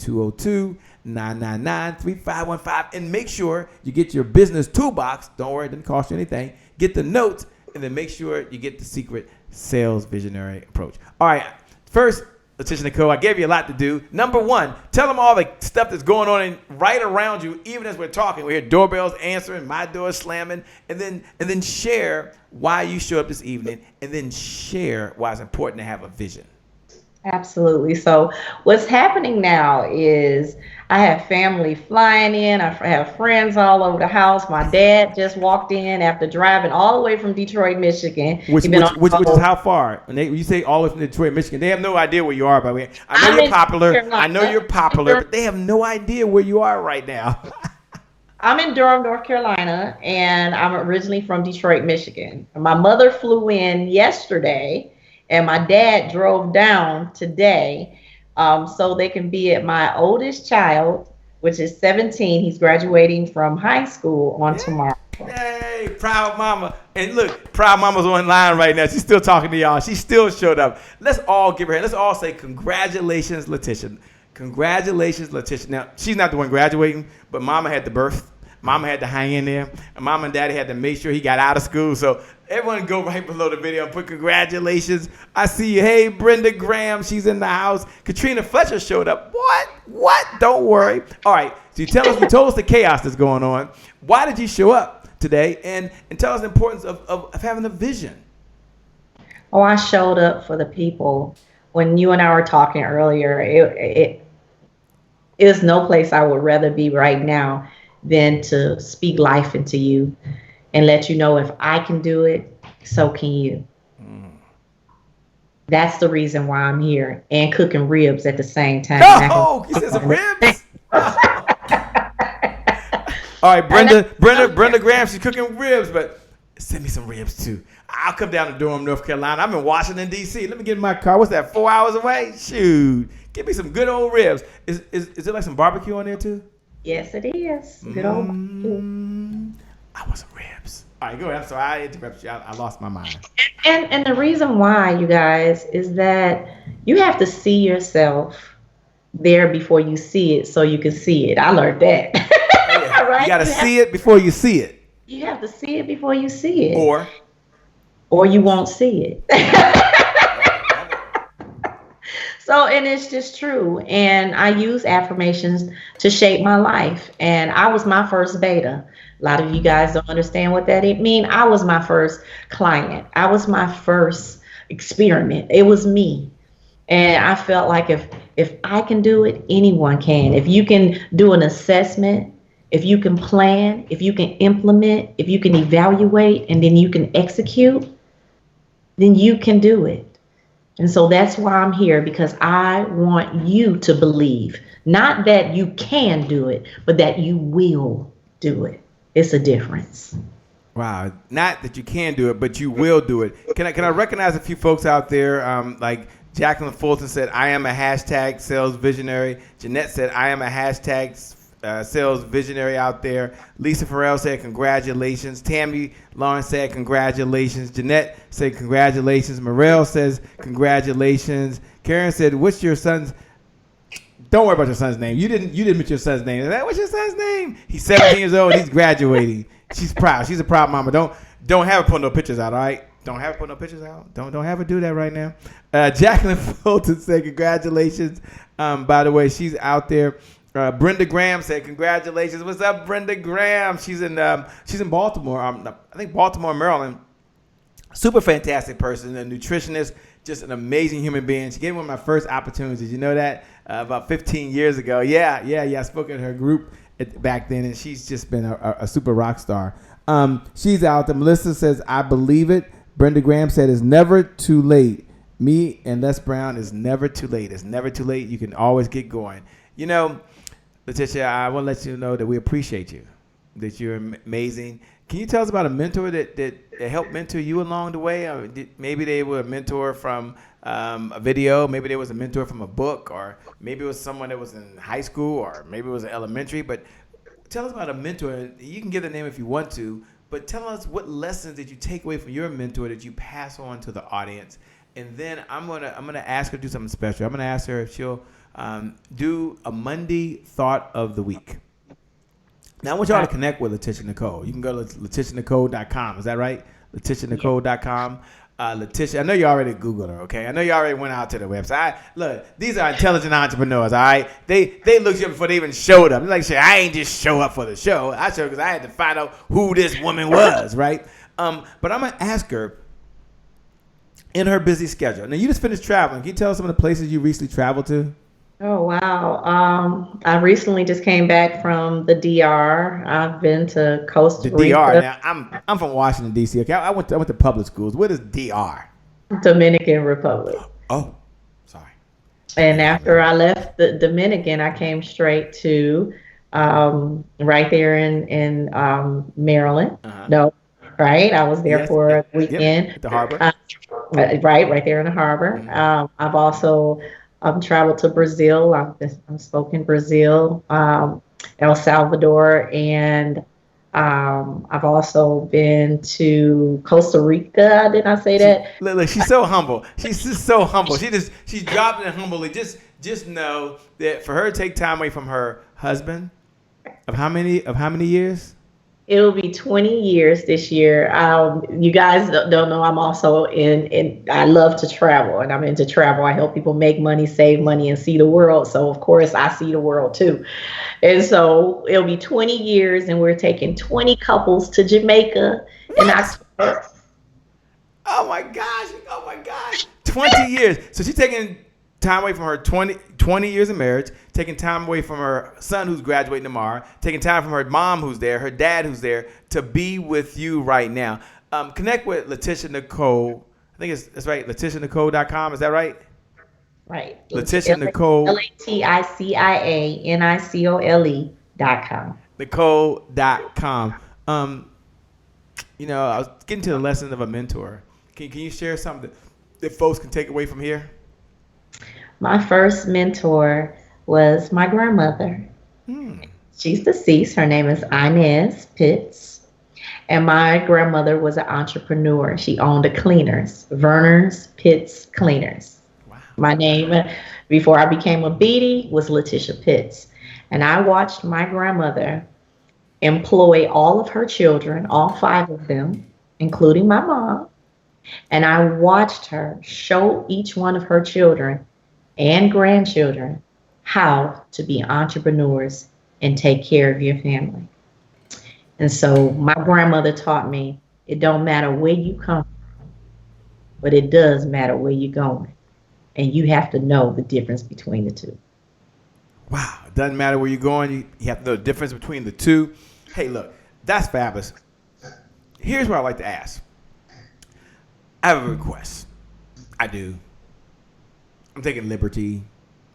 202-999-3515. And make sure you get your business toolbox. Don't worry, it didn't cost you anything. Get the notes, and then make sure you get the secret sales visionary approach. All right, first, Latisha Nicole, I gave you a lot to do. Number one, tell them all the stuff that's going on right around you, even as we're talking. We hear doorbells answering, my door slamming, and then share why you show up this evening, and then share why it's important to have a vision. Absolutely. So what's happening now is I have family flying in. I have friends all over the house. My dad just walked in after driving all the way from Detroit, Michigan. Which is how far? When you say all the way from Detroit, Michigan, they have no idea where you are, by the way. I know you're popular, but they have no idea where you are right now. I'm in Durham, North Carolina, and I'm originally from Detroit, Michigan. My mother flew in yesterday, and my dad drove down today so they can be at my oldest child, which is 17. He's graduating from high school on tomorrow. Hey, proud mama. And look, proud mama's online right now. She's still talking to y'all. She still showed up. Let's all give her, let's all say congratulations, Latisha. Congratulations, Latisha. Now, she's not the one graduating, but mama had the birth. Mama had to hang in there, and mama and daddy had to make sure he got out of school. So everyone go right below the video and put congratulations. I see you. Hey, Brenda Graham, she's in the house. Katrina Fletcher showed up. What? Don't worry. All right, so you told us the chaos that's going on. Why did you show up today? And tell us the importance of having a vision. Oh, I showed up for the people. When you and I were talking earlier, it is no place I would rather be right now than to speak life into you and let you know if I can do it, so can you. That's the reason why I'm here, and cooking ribs at the same time. Oh, you said some ribs? All right, Brenda Graham, she's cooking ribs, but send me some ribs too. I'll come down to Durham, North Carolina. I'm in Washington, D.C. Let me get in my car. What's that, 4 hours away? Shoot. Give me some good old ribs. Is there like some barbecue on there too? Yes, it is. Good old barbecue. I want some ribs. All right, go ahead. I'm sorry. I interrupted you. I lost my mind. And the reason why, you guys, is that you have to see yourself there before you see it so you can see it. I learned that. Yeah. Right? You got to see it before you see it. You have to see it before you see it. Or you won't see it. So, and it's just true. And I use affirmations to shape my life. And I was my first beta. A lot of you guys don't understand what that means. I was my first client. I was my first experiment. It was me. And I felt like if I can do it, anyone can. If you can do an assessment, if you can plan, if you can implement, if you can evaluate, and then you can execute, then you can do it. And so that's why I'm here, because I want you to believe, not that you can do it, but that you will do it. It's a difference. Wow. Not that you can do it, but you will do it. Can I recognize a few folks out there? Like Jacqueline Fulton said, I am a hashtag sales visionary. Jeanette said, I am a hashtag sales visionary out there. Lisa Farrell said, congratulations. Tammy Lawrence said, congratulations. Jeanette said, congratulations. Morel says, congratulations. Karen said, what's your son's? Don't worry about your son's name. You didn't mention your son's name. What's your son's name? He's 17 years old. He's graduating. She's proud. She's a proud mama. Don't have her put no pictures out, all right? Don't have her put no pictures out. Don't have her do that right now. Jacqueline Fulton said, congratulations. By the way, she's out there. Brenda Graham said, congratulations. What's up, Brenda Graham? She's in Baltimore. I think Baltimore, Maryland. Super fantastic person, a nutritionist, just an amazing human being. She gave me one of my first opportunities. You know that? About 15 years ago. Yeah. I spoke at her group back then, and she's just been a super rock star. She's out there. Melissa says, I believe it. Brenda Graham said, it's never too late. Me and Les Brown is never too late. It's never too late. You can always get going. You know, Latisha, I want to let you know that we appreciate you, that you're amazing. Can you tell us about a mentor that helped mentor you along the way? Maybe they were a mentor from a video. Maybe there was a mentor from a book, or maybe it was someone that was in high school, or maybe it was elementary. But tell us about a mentor. You can give the name if you want to, but tell us what lessons did you take away from your mentor that you pass on to the audience. And then I'm gonna ask her to do something special. I'm gonna ask her if she'll do a Monday thought of the week. Now, I want y'all to connect with Latisha Nicole. You can go to LaticiaNicole.com. Is that right? LaticiaNicole.com. Latisha. I know you already Googled her, okay? I know you already went out to the website. Look, these are intelligent entrepreneurs, all right? They looked you up before they even showed up. They're like, shit, I ain't just show up for the show. I showed because I had to find out who this woman was, right? But I'm going to ask her, in her busy schedule. Now, you just finished traveling. Can you tell us some of the places you recently traveled to? Oh, wow. I recently just came back from the DR. I've been to Costa Rica. The DR. Now, I'm from Washington, D.C. Okay, I went to public schools. What is DR? Dominican Republic. Oh, sorry. And after I left the Dominican, I came straight to right there in Maryland. Uh-huh. No, right? I was there for a weekend. At the harbor. Right there in the harbor. Mm-hmm. I've also traveled to Brazil. I've spoken Brazil, El Salvador, and I've also been to Costa Rica. Didn't I say that? Look, she's so humble. She's just so humble. She's dropping it humbly. Just know that for her to take time away from her husband of how many years? It'll be 20 years this year. You guys don't know I'm also I love to travel, and I'm into travel. I help people make money, save money, and see the world. So, of course, I see the world, too. And so it'll be 20 years, and we're taking 20 couples to Jamaica in October. Oh, my gosh. 20 years. So she's taking time away from her 20 years of marriage, taking time away from her son who's graduating tomorrow, taking time from her mom who's there, her dad who's there, to be with you right now. Connect with Latisha Nicole. I think that's right, LaticiaNicole.com. Is that right? Right. Latisha Nicole. LATICIANICOLE.com. Nicole.com. I was getting to the lesson of a mentor. Can you share something that folks can take away from here? My first mentor was my grandmother. She's deceased. Her name is Inez Pitts. And my grandmother was an entrepreneur. She owned a cleaners, Verner's Pitts Cleaners. Wow. My name before I became a BD was Latisha Pitts. And I watched my grandmother employ all of her children, all 5 of them, including my mom. And I watched her show each one of her children and grandchildren how to be entrepreneurs and take care of your family. And so my grandmother taught me it don't matter where you come from, but it does matter where you're going. And you have to know the difference between the two. Wow. It doesn't matter where you're going. You have to know the difference between the two. Hey, look, that's fabulous. Here's what I'd like to ask. I have a request. I do. I'm taking liberty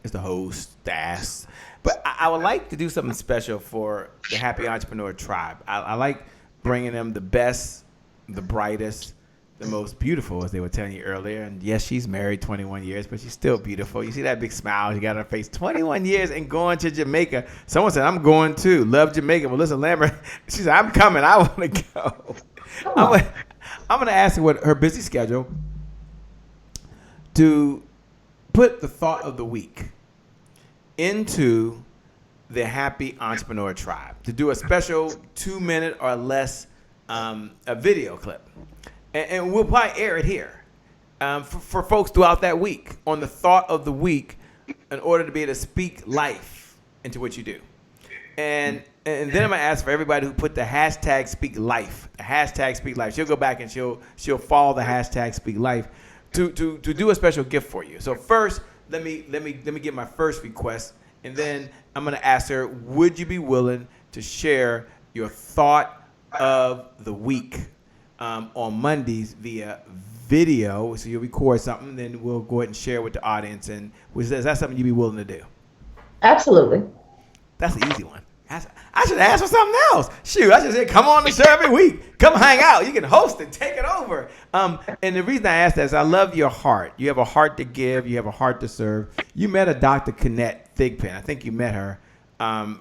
as the host to ask. But I would like to do something special for the Happy Entrepreneur Tribe. I like bringing them the best, the brightest, the most beautiful, as they were telling you earlier. And yes, she's married 21 years, but she's still beautiful. You see that big smile she got on her face. 21 years and going to Jamaica. Someone said, I'm going too. Love Jamaica. Melissa Lambert, she said, I'm coming. I want to go. I'm going to ask her what her busy schedule to put the thought of the week into the Happy Entrepreneur Tribe, to do a special 2-minute or less a video clip. And we'll probably air it here for folks throughout that week on the thought of the week in order to be able to speak life into what you do. And then I'm going to ask for everybody who put the hashtag speak life, the hashtag speak life. She'll go back and she'll follow the hashtag speak life to do a special gift for you. So first, let me get my first request, and then I'm going to ask her, would you be willing to share your thought of the week on Mondays via video? So you'll record something, then we'll go ahead and share with the audience. And is that something you'd be willing to do? Absolutely. That's an easy one. I should ask for something else. Shoot, I should say, come on the show every week. Come hang out. You can host it. Take it over. And the reason I ask that is I love your heart. You have a heart to give. You have a heart to serve. You met a Dr. Kenneth Thigpen. I think you met her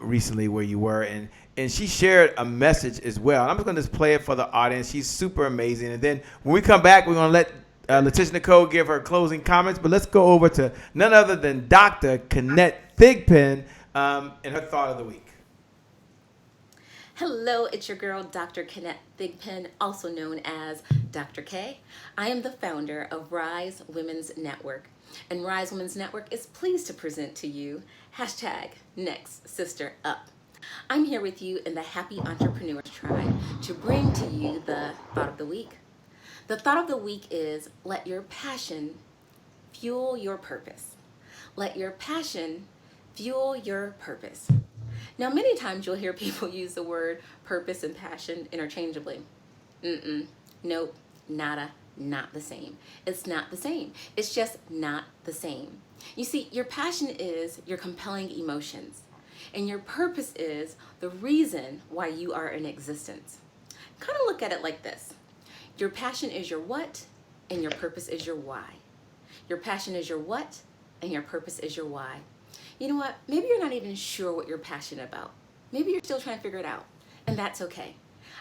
recently where you were. And she shared a message as well. And I'm just going to just play it for the audience. She's super amazing. And then when we come back, we're going to let Latisha Nicole give her closing comments. But let's go over to none other than Dr. Kenneth Thigpen and her thought of the week. Hello, it's your girl, Dr. Kenneth Thigpen, also known as Dr. K. I am the founder of Rise Women's Network, and Rise Women's Network is pleased to present to you hashtag Next Sister Up. I'm here with you in the Happy Entrepreneurs Tribe to bring to you the thought of the week. The thought of the week is let your passion fuel your purpose. Let your passion fuel your purpose. Now, many times you'll hear people use the word purpose and passion interchangeably. Nope, nada, not the same. It's not the same. It's just not the same. You see, your passion is your compelling emotions, and your purpose is the reason why you are in existence. Kind of look at it like this. Your passion is your what, and your purpose is your why. Your passion is your what, and your purpose is your why. You know what? Maybe you're not even sure what you're passionate about. Maybe you're still trying to figure it out, and that's okay.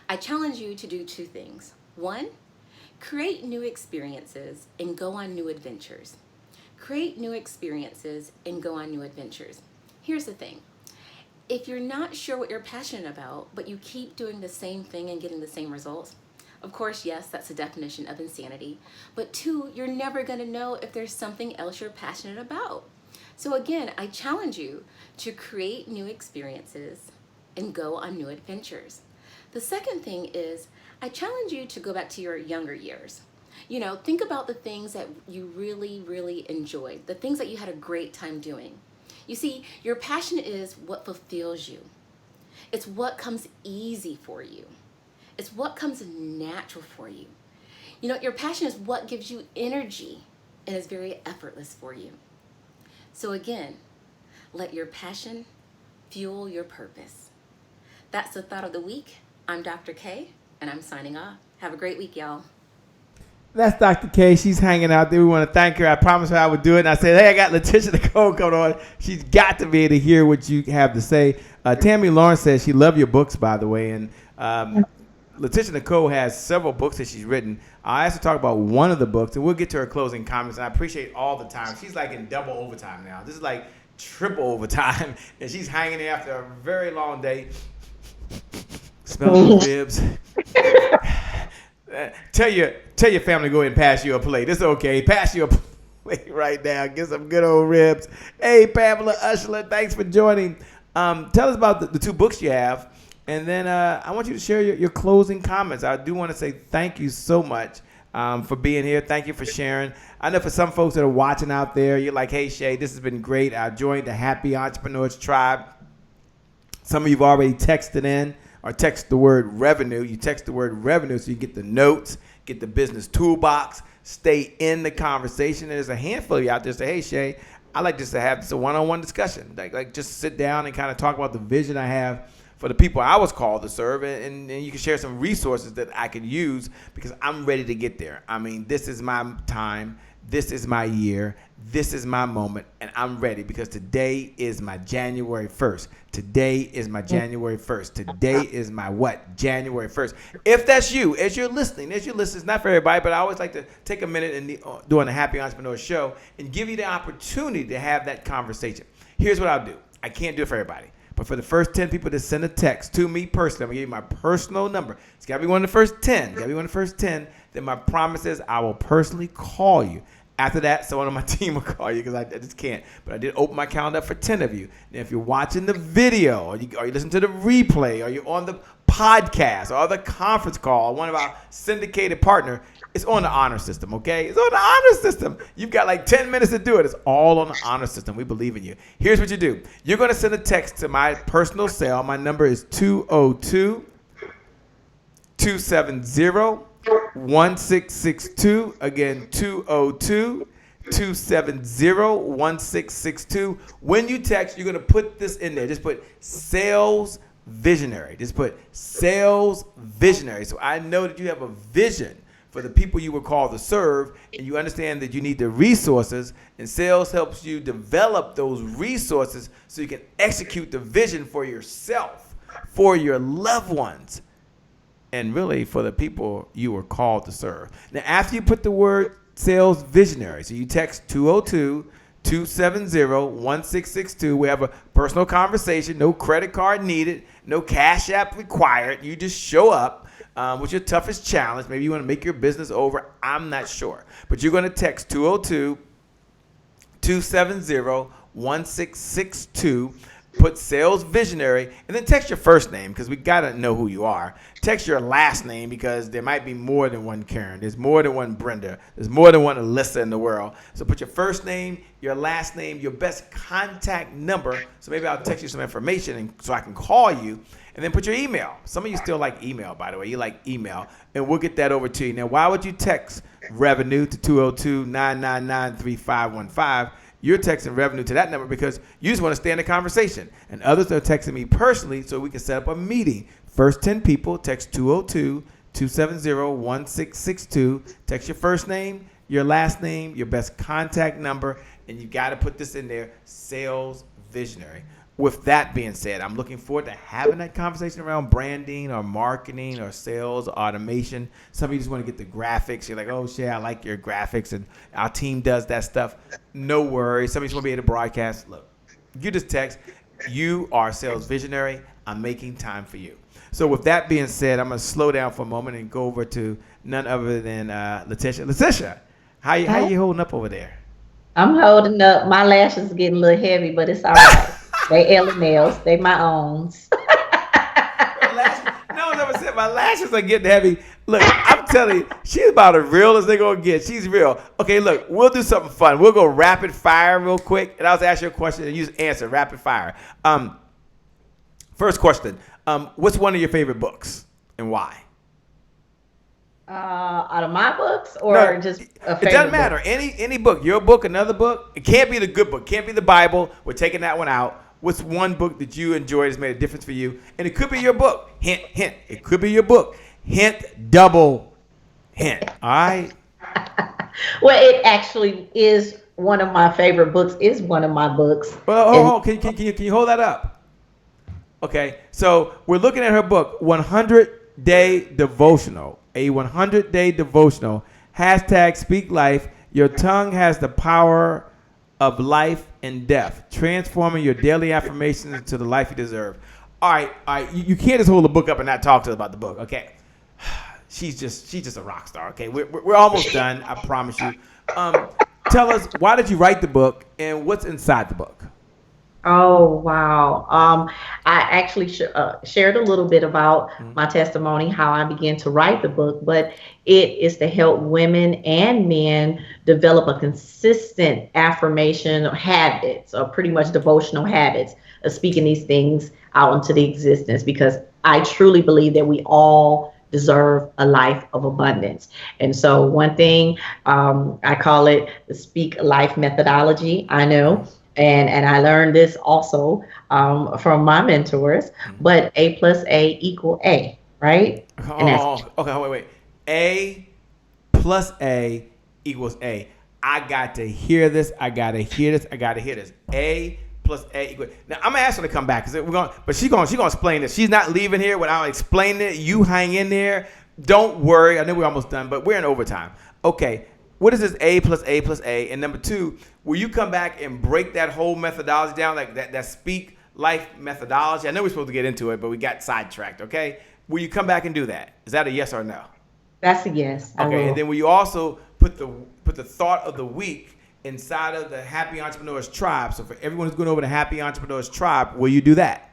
I challenge you to do two things. One, create new experiences and go on new adventures. Create new experiences and go on new adventures. Here's the thing. If you're not sure what you're passionate about, but you keep doing the same thing and getting the same results, of course, yes, that's the definition of insanity. But two, you're never going to know if there's something else you're passionate about. So again, I challenge you to create new experiences and go on new adventures. The second thing is I challenge you to go back to your younger years. You know, think about the things that you really, really enjoyed, the things that you had a great time doing. You see, your passion is what fulfills you. It's what comes easy for you. It's what comes natural for you. You know, your passion is what gives you energy and is very effortless for you. So again, let your passion fuel your purpose. That's the thought of the week. I'm Dr. K, and I'm signing off. Have a great week, y'all. That's Dr. K. She's hanging out there. We want to thank her. I promised her I would do it. And I said, hey, I got Latisha Nicole coming on. She's got to be able to hear what you have to say. Tammy Lawrence says she loved your books, by the way. And Latisha Nicole has several books that she's written. I asked her to talk about one of the books, and we'll get to her closing comments. And I appreciate all the time. She's like in double overtime now. This is like triple overtime. And she's hanging there after a very long day. Smelling the ribs. Tell your family to go ahead and pass you a plate. It's okay. Pass you a plate right now. Get some good old ribs. Hey, Pamela Ushler, thanks for joining. Tell us about the two books you have. And then I want you to share your closing comments. I do want to say thank you so much for being here. Thank you for sharing. I know for some folks that are watching out there, you're like, hey, Shay, this has been great. I joined the Happy Entrepreneurs Tribe. Some of you have already texted in or text the word revenue. You text the word revenue so you get the notes, get the business toolbox, stay in the conversation. And there's a handful of you out there say, hey, Shay, I like just to have this a one-on-one discussion. Like just sit down and kind of talk about the vision I have for the people I was called to serve, and you can share some resources that I could use because I'm ready to get there. I mean, this is my time. This is my year. This is my moment, and I'm ready because today is my January 1st. Today is my January 1st. Today is my what? January 1st. If that's you, as you're listening, it's not for everybody, but I always like to take a minute and doing a Happy Entrepreneur Show and give you the opportunity to have that conversation. Here's what I'll do. I can't do it for everybody. But for the first 10 people to send a text to me personally, I'm going to give you my personal number. It's got to be one of the first 10. Then my promise is I will personally call you. After that, someone on my team will call you because I just can't. But I did open my calendar up for 10 of you. And if you're watching the video or you listen to the replay or you're on the podcast or the conference call, one of our syndicated partner, it's on the honor system, okay? It's on the honor system. You've got like 10 minutes to do it. It's all on the honor system. We believe in you. Here's what you do. You're going to send a text to my personal cell. My number is 202-270-1662. Again, 202-270-1662. When you text, you're going to put this in there. Just put sales visionary. Just put sales visionary. So I know that you have a vision for the people you were called to serve, and you understand that you need the resources, and sales helps you develop those resources so you can execute the vision for yourself, for your loved ones, and really for the people you were called to serve. Now, after you put the word sales visionary, so you text 202 270-1662. We have a personal conversation. No credit card needed. No Cash App required. You just show up. What's your toughest challenge? Maybe you want to make your business over. I'm not sure. But you're going to text 202-270-1662. Put sales visionary, and then text your first name because we got to know who you are. Text your last name because there might be more than one Karen. There's more than one Brenda. There's more than one Alyssa in the world. So put your first name, your last name, your best contact number. So maybe I'll text you some information and so I can call you. And then put your email. Some of you still like email, by the way. You like email. And we'll get that over to you. Now, why would you text revenue to 202-999-3515? You're texting revenue to that number because you just want to stay in the conversation. And others are texting me personally so we can set up a meeting. First 10 people, text 202-270-1662. Text your first name, your last name, your best contact number, and you got to put this in there, sales visionary. With that being said, I'm looking forward to having that conversation around branding or marketing or sales, automation. Some of you just want to get the graphics. You're like, oh, shit, I like your graphics, and our team does that stuff. No worries. Some of you just want to be able to broadcast. Look, you just text, you are sales visionary. I'm making time for you. So with that being said, I'm going to slow down for a moment and go over to none other than Latisha. Latisha, how you holding up over there? I'm holding up. My lashes are getting a little heavy, but it's all right. They Ellie nails. They my own. No one ever said my lashes are getting heavy. Look, I'm telling you, she's about as real as they're going to get. She's real. Okay, look, we'll do something fun. We'll go rapid fire real quick, and I'll ask you a question, and you just answer rapid fire. First question. What's one of your favorite books, and why? Out of my books or just a favorite it doesn't matter. Book? Any book. Your book, another book. It can't be the good book. Can't be the Bible. We're taking that one out. What's one book that you enjoyed has made a difference for you? And it could be your book. Hint, hint. It could be your book. Hint, double hint. All right? Well, it actually is one of my favorite books. Is one of my books. Well, can you hold that up? Okay. So we're looking at her book, 100-Day Devotional. A 100-day devotional. # Speak Life. Your tongue has the power of life and death, transforming your daily affirmations into the life you deserve. All right. You can't just hold the book up and not talk to us about the book. Okay. She's just a rock star. Okay. We're almost done. I promise you. Tell us, why did you write the book and what's inside the book? Oh, wow. I actually shared a little bit about my testimony, how I began to write the book, but it is to help women and men develop a consistent affirmation habits, or pretty much devotional habits of speaking these things out into the existence, because I truly believe that we all deserve a life of abundance. And so one thing, I call it the Speak Life methodology. I know. And I learned this also from my mentors, but A plus A equal A, right? Okay, wait. A plus A equals A. I got to hear this. A plus A equals. Now I'm gonna ask her to come back but she's gonna explain this. She's not leaving here without explaining it. You hang in there. Don't worry. I know we're almost done, but we're in overtime. Okay. What is this A plus A plus A? And number two, will you come back and break that whole methodology down, like that Speak Life methodology? I know we're supposed to get into it, but we got sidetracked, okay? Will you come back and do that? Is that a yes or no? That's a yes. Okay, and then will you also put the thought of the week inside of the Happy Entrepreneurs Tribe? So for everyone who's going over the Happy Entrepreneurs Tribe, will you do that?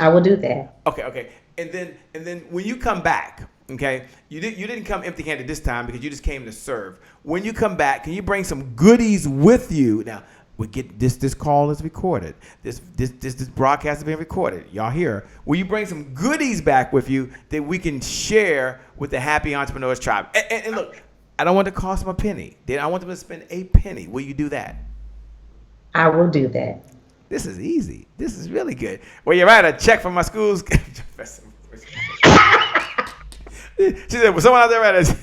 I will do that. Okay. And then when you come back, okay, you didn't come empty-handed this time because you just came to serve. When you come back, can you bring some goodies with you? Now, we get this call is recorded. This broadcast is being recorded. Y'all hear? Will you bring some goodies back with you that we can share with the Happy Entrepreneurs Tribe? And look, I don't want to cost them a penny. I want them to spend a penny. Will you do that? I will do that. This is easy. This is really good. Well, you write a check from my school's. She said, "Well, someone out there write a."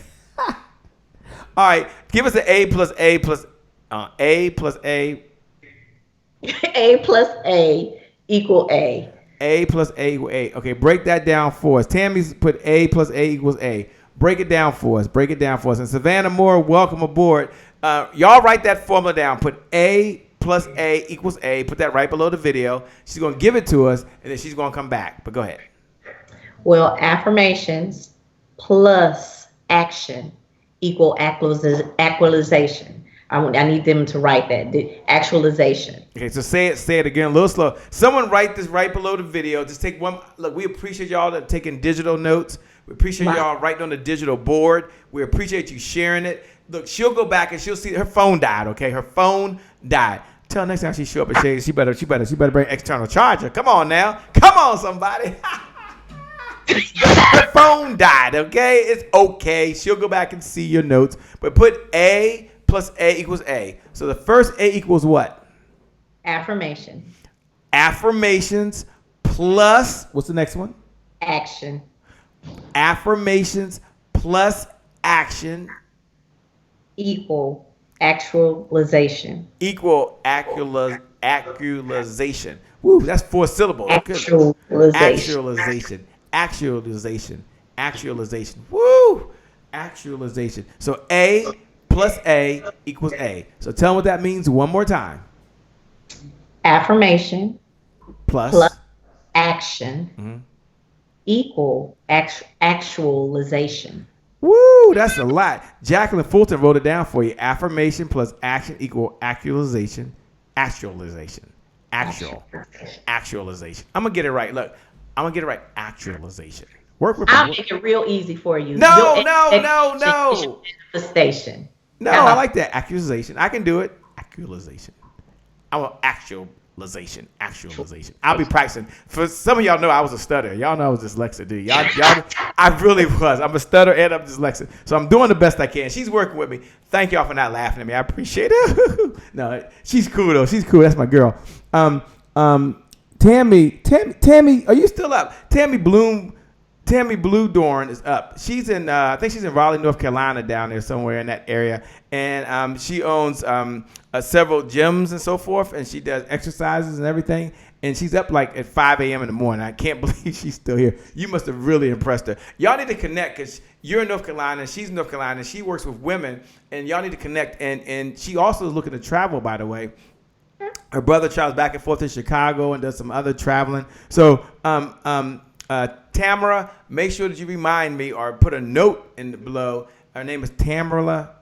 All right, give us an A plus A plus A plus A. A plus A equal A. A plus A equal A. Okay, break that down for us. Tammy's put A plus A equals A. Break it down for us. And Savannah Moore, welcome aboard. Y'all write that formula down. Put A plus A equals A. Put that right below the video. She's going to give it to us, and then she's going to come back. But go ahead. Well, affirmations plus action equal actualization. I need them to write that. The actualization. Okay, so say it again a little slow. Someone write this right below the video. Just take one. Look, we appreciate y'all that taking digital notes. We appreciate y'all writing on the digital board. We appreciate you sharing it. Look, she'll go back and she'll see her phone died. Okay, her phone died. Tell her next time she show up at Shades, she better bring external charger. Come on now, come on somebody. Her phone died. Okay, it's okay. She'll go back and see your notes, but put A plus A equals A. So the first A equals what? Affirmation. Affirmations plus, what's the next one? Action. Affirmations plus action Equal actualization. equal actualization. Woo, that's 4 syllables. Actualization. Actualization. Woo, actualization. So A plus A equals A. So tell them what that means one more time. Affirmation Plus action equal actualization. Woo, that's a lot. Jacqueline Fulton wrote it down for you. Affirmation plus action equal actualization. Actualization. Actualization. I'm going to get it right. Look, I'm going to get it right. Actualization. Work with I'll make it real easy for you. No. Manifestation. No, I like that. Accusation. I can do it. Actualization. I want actualization. I'll be practicing. For some of y'all know I was a stutterer. Y'all know I was dyslexic, dude. Y'all, I really was. I'm a stutterer and I'm dyslexic. So I'm doing the best I can. She's working with me. Thank y'all for not laughing at me. I appreciate it. No, she's cool though. She's cool. That's my girl. Tammy, are you still up? Tammy Blue Dorn is up. She's in, I think she's in Raleigh, North Carolina, down there somewhere in that area. And she owns several gyms and so forth, and she does exercises and everything. And she's up like at 5 a.m. in the morning. I can't believe she's still here. You must have really impressed her. Y'all need to connect because you're in North Carolina, she's in North Carolina, and she works with women, and y'all need to connect. And she also is looking to travel, by the way. Her brother travels back and forth to Chicago and does some other traveling. So, Tamara, make sure that you remind me or put a note in below. Her name is Tamara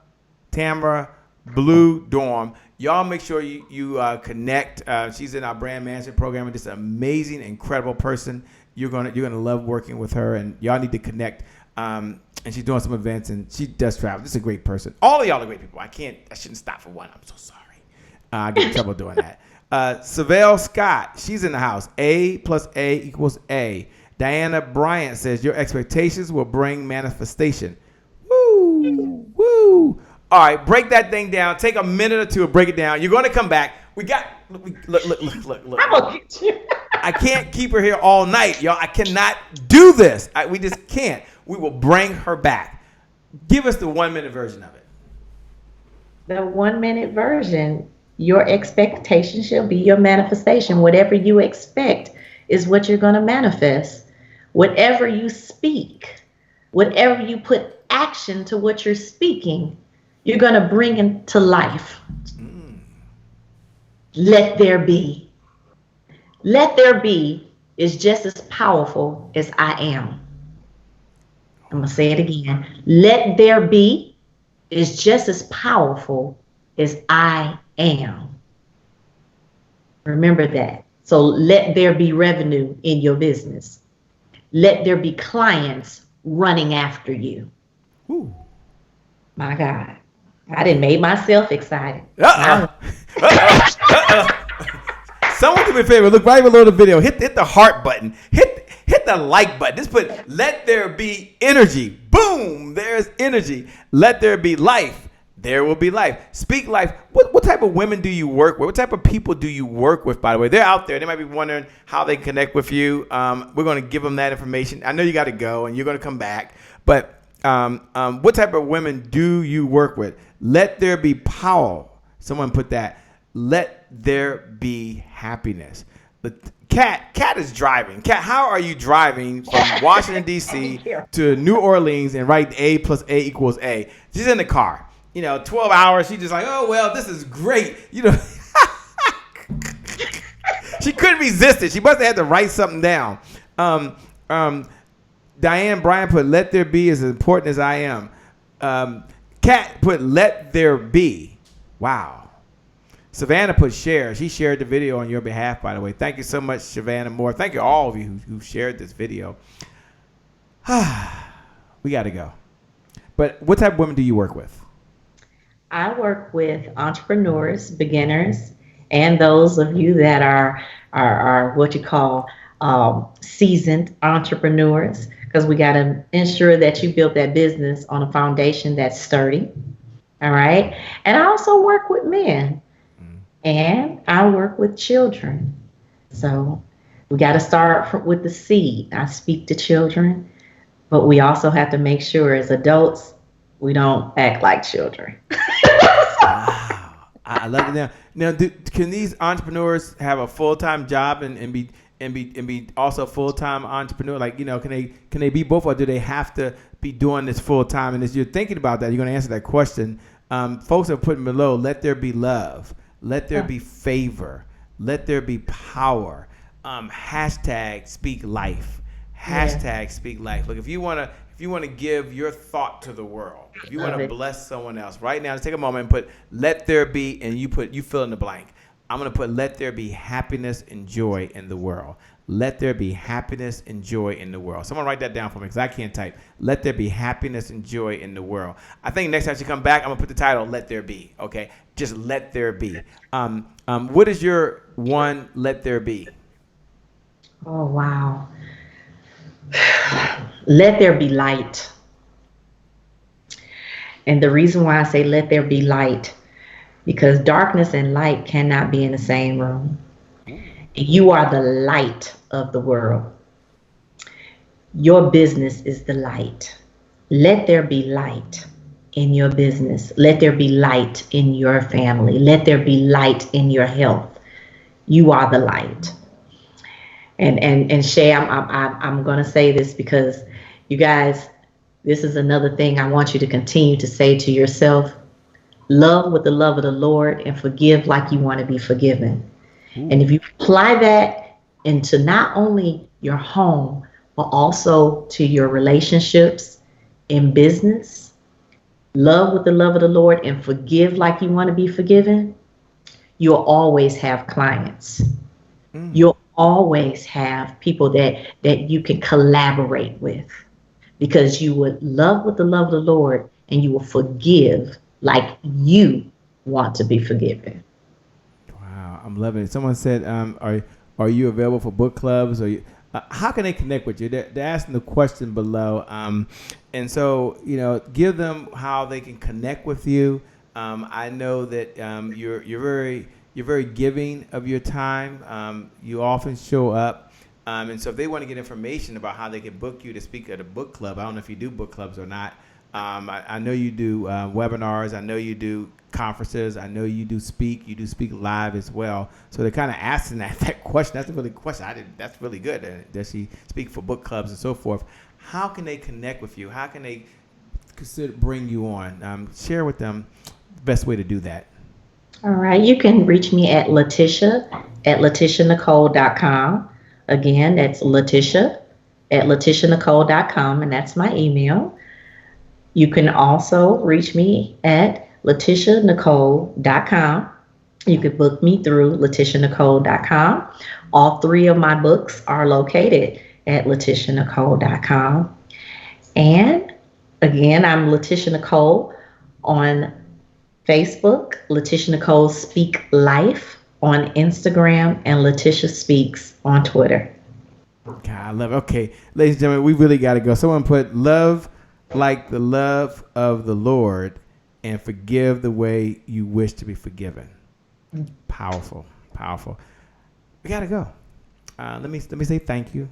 Blue Dorm. Y'all make sure you connect. She's in our brand management program and just an amazing, incredible person. You're gonna love working with her, and y'all need to connect. And she's doing some events and she does travel. This is a great person. All of y'all are great people. I shouldn't stop for one. I'm so sorry. I get in trouble doing that. Savelle Scott, she's in the house. A plus A equals A. Diana Bryant says, your expectations will bring manifestation. Woo, woo. All right, break that thing down. Take a minute or two to break it down. You're going to come back. Look. I'm going to get you. I can't keep her here all night, y'all. I cannot do this. We just can't. We will bring her back. Give us the 1-minute version of it. The 1-minute version, your expectation shall be your manifestation. Whatever you expect is what you're going to manifest. Whatever you speak, whatever you put action to what you're speaking, you're going to bring into life. Let there be. Let there be is just as powerful as I am. I'm going to say it again. Let there be is just as powerful as I am. Remember that. So let there be revenue in your business. Let there be clients running after you. Ooh. My God. I done made myself excited. Someone do me a favor. Look right below the video. Hit the heart button. Hit the like button. Just put, let there be energy. Boom. There's energy. Let there be life. There will be life. Speak life. What type of women do you work with? What type of people do you work with, by the way? They're out there. They might be wondering how they connect with you. We're going to give them that information. I know you got to go and you're going to come back. But what type of women do you work with? Let there be power. Someone put that. Let there be happiness. Kat is driving. Kat, how are you driving from Washington, D.C. to New Orleans and write A plus A equals A? She's in the car. 12 hours. She's just like, oh, well, this is great. She couldn't resist it. She must have had to write something down. Diane Bryan put, let there be as important as I am. Kat put, let there be. Wow. Savannah put, share. She shared the video on your behalf, by the way. Thank you so much, Savannah Moore. Thank you all of you who shared this video. We got to go. But what type of women do you work with? I work with entrepreneurs, beginners, and those of you that are what you call seasoned entrepreneurs, because we got to ensure that you build that business on a foundation that's sturdy. All right. And I also work with men, and I work with children. So we got to start with the seed. I speak to children, but we also have to make sure as adults we don't act like children. Wow. I love it. Now, can these entrepreneurs have a full-time job and be also full-time entrepreneur? Like, can they be both, or do they have to be doing this full-time? And as you're thinking about that, you're going to answer that question. Folks are putting below, let there be love, let there be favor, let there be power. Hashtag speak life. Hashtag speak life. Look, if you want to give your thought to the world, if you want to bless someone else right now, just take a moment and put let there be, and you fill in the blank. I'm going to put let there be happiness and joy in the world. Let there be happiness and joy in the world. Someone write that down for me because I can't type. Let there be happiness and joy in the world. I think next time you come back, I'm going to put the title let there be. Okay? Just let there be. What is your one let there be? Oh, wow. Let there be light. And the reason why I say let there be light, because darkness and light cannot be in the same room. You are the light of the world. Your business is the light. Let there be light in your business. Let there be light in your family. Let there be light in your health. You are the light. And Shay, I'm going to say this because you guys, this is another thing I want you to continue to say to yourself. Love with the love of the Lord and forgive like you want to be forgiven. Ooh. And if you apply that into not only your home, but also to your relationships in business, love with the love of the Lord and forgive like you want to be forgiven, you'll always have clients. You'll always have people that you can collaborate with, because you would love with the love of the Lord and you will forgive like you want to be forgiven. Wow, I'm loving it. Someone said, are you available for book clubs? Or how can they connect with you? They're asking the question below. And so, give them how they can connect with you. I know that you're very giving of your time. You often show up. And so if they want to get information about how they can book you to speak at a book club, I don't know if you do book clubs or not. I know you do webinars. I know you do conferences. I know you do speak live as well. So they're kind of asking that question. That's a really question. That's really good. Does she speak for book clubs and so forth? How can they connect with you? How can they consider bring you on? Share with them the best way to do that. All right. You can reach me at Latisha at LatishaNicole.com. Again, that's Latisha at LatishaNicole.com, and that's my email. You can also reach me at LatishaNicole.com. You can book me through LatishaNicole.com. All three of my books are located at LatishaNicole.com. And again, I'm Latisha Nicole on Facebook, Latisha Nicole Speak Life on Instagram, and Latisha Speaks on Twitter. God, I love it. Okay, ladies and gentlemen, we really got to go. Someone put love like the love of the Lord and forgive the way you wish to be forgiven. Powerful, powerful. We got to go. Let me say thank you.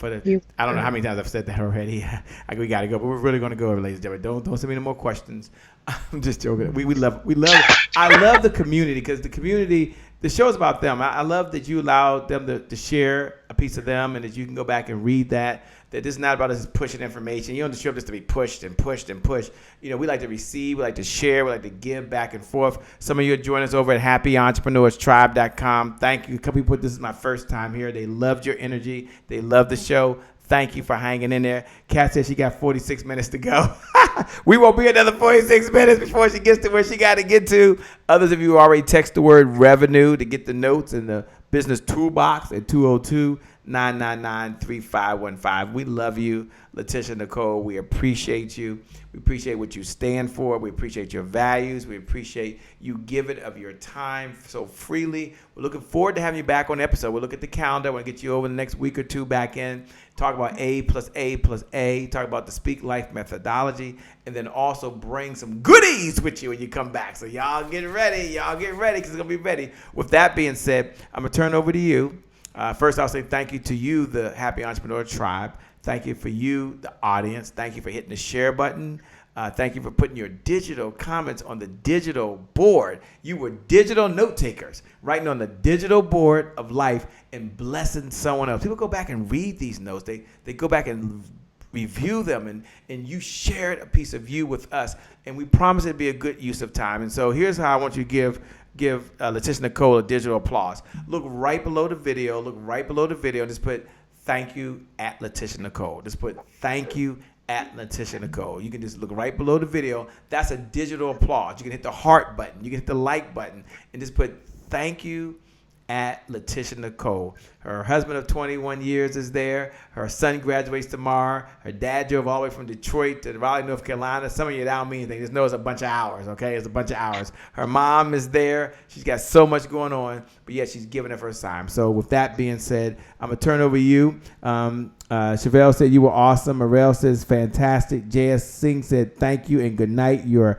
I don't know how many times I've said that already. We got to go, but we're really going to go over, ladies and gentlemen. Don't send me any more questions. I'm just joking. We love. I love the community, because the community, the show's about them. I love that you allowed them to share a piece of them, and that you can go back and read that. that this is not about us just pushing information. You don't just show up just to be pushed and pushed and pushed. You know, we like to receive, we like to share, we like to give back and forth. Some of you are joining us over at happyentrepreneurstribe.com. Thank you. A couple people, this is my first time here. They loved your energy. They love the show. Thank you for hanging in there. Kat said she got 46 minutes to go. We won't be another 46 minutes before she gets to where she got to get to. Others of you already text the word revenue to get the notes in the business toolbox at 202-999-3515. We love you, Latisha Nicole. We appreciate you. We appreciate what you stand for. We appreciate your values. We appreciate you giving of your time so freely. We're looking forward to having you back on the episode. We'll look at the calendar. We'll get you over the next week or two back in. Talk about A plus A plus A. Talk about the Speak Life methodology. And then also bring some goodies with you when you come back. So y'all get ready. Y'all get ready because it's going to be ready. With that being said, I'm going to turn over to you. First, I'll say thank you to you, the Happy Entrepreneur Tribe. Thank you for you, the audience. Thank you for hitting the share button. Thank you for putting your digital comments on the digital board. You were digital note takers, writing on the digital board of life and blessing someone else. People go back and read these notes. They go back and review them, and you shared a piece of you with us, and we promise it'd be a good use of time. And so here's how I want you to give Latisha Nicole a digital applause. Look right below the video. And just put thank you at Latisha Nicole. Just put thank you at Latisha Nicole. You can just look right below the video. That's a digital applause. You can hit the heart button. You can hit the like button and just put thank you at Latisha Nicole. Her husband of 21 years is there. Her son graduates tomorrow. Her dad drove all the way from Detroit to Raleigh, North Carolina. Some of you don't mean anything. Just know it's a bunch of hours, okay? It's a bunch of hours. Her mom is there. She's got so much going on, but yet she's giving it her time. So with that being said, I'm going to turn over to you. Chevelle said you were awesome. Morel says fantastic. J.S. Singh said thank you and good night. You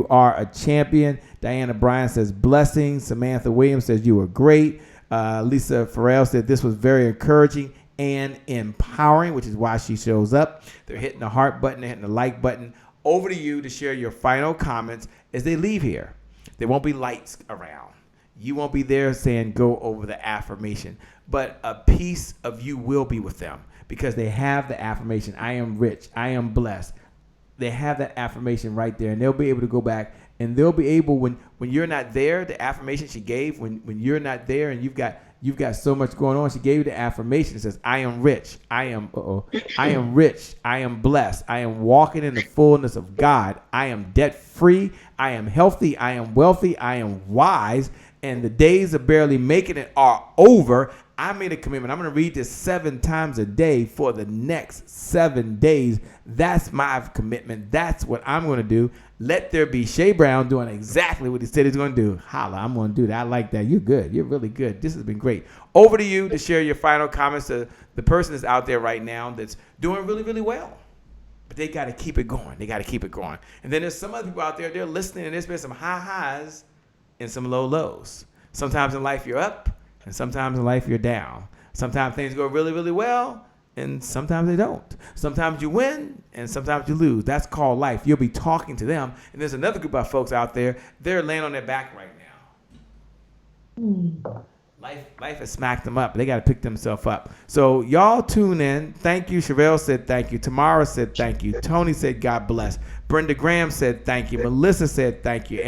are a champion. Diana Bryan says blessings. Samantha Williams says you were great. Lisa Farrell said this was very encouraging and empowering, which is why she shows up. They're hitting the heart button. They're hitting the like button. Over to you to share your final comments as they leave here. There won't be lights around. You won't be there saying go over the affirmation, but a piece of you will be with them because they have the affirmation. I am rich. I am blessed. They have that affirmation right there, and they'll be able to go back and they'll be able, when you're not there, the affirmation she gave, when you're not there and you've got so much going on, she gave you the affirmation. It says, I am rich. I am rich. I am blessed. I am walking in the fullness of God. I am debt free. I am healthy. I am wealthy. I am wise. And the days of barely making it are over. I made a commitment. I'm going to read this 7 times a day for the next 7 days. That's my commitment. That's what I'm going to do. Let there be Shay Brown doing exactly what he said he's going to do. Holla, I'm going to do that. I like that. You're good. You're really good. This has been great. Over to you to share your final comments to the person that's out there right now that's doing really, really well. But they got to keep it going. They got to keep it going. And then there's some other people out there, they're listening, and there's been some high highs and some low lows. Sometimes in life you're up, and sometimes in life you're down. Sometimes things go really, really well, and sometimes they don't. Sometimes you win, and sometimes you lose. That's called life. You'll be talking to them. And there's another group of folks out there, they're laying on their back right now. Life has smacked them up. They got to pick themselves up. So y'all tune in. Thank you. Chevelle said thank you. Tamara said thank you. Tony said God bless. Brenda Graham said thank you. Melissa said thank you.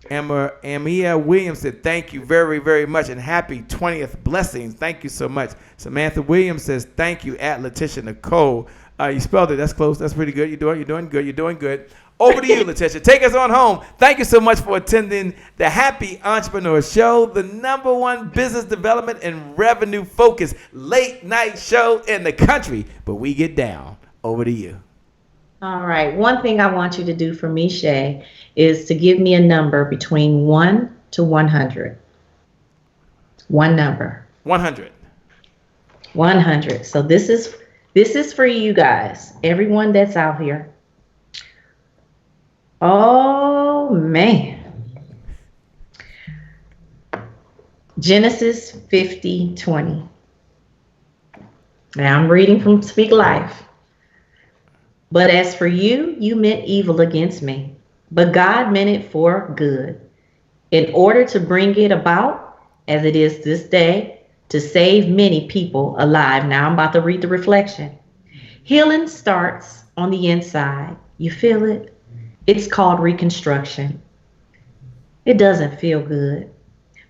Amia Williams said thank you very, very much and happy 20th blessings. Thank you so much. Samantha Williams says thank you at Latisha Nicole. You spelled it. That's close. That's pretty good. You're doing good. You're doing good. Over to you, Latisha. Take us on home. Thank you so much for attending the Happy Entrepreneur Show, the #1 business development and revenue focused late night show in the country. But we get down. Over to you. All right. One thing I want you to do for me, Shay, is to give me a number between 1 to 100. One number. 100. 100. So this is for you guys, everyone that's out here. Oh, man. Genesis 50:20. Now I'm reading from Speak Life. But as for you, you meant evil against me, but God meant it for good, in order to bring it about, as it is this day, to save many people alive. Now I'm about to read the reflection. Healing starts on the inside. You feel it? It's called reconstruction. It doesn't feel good.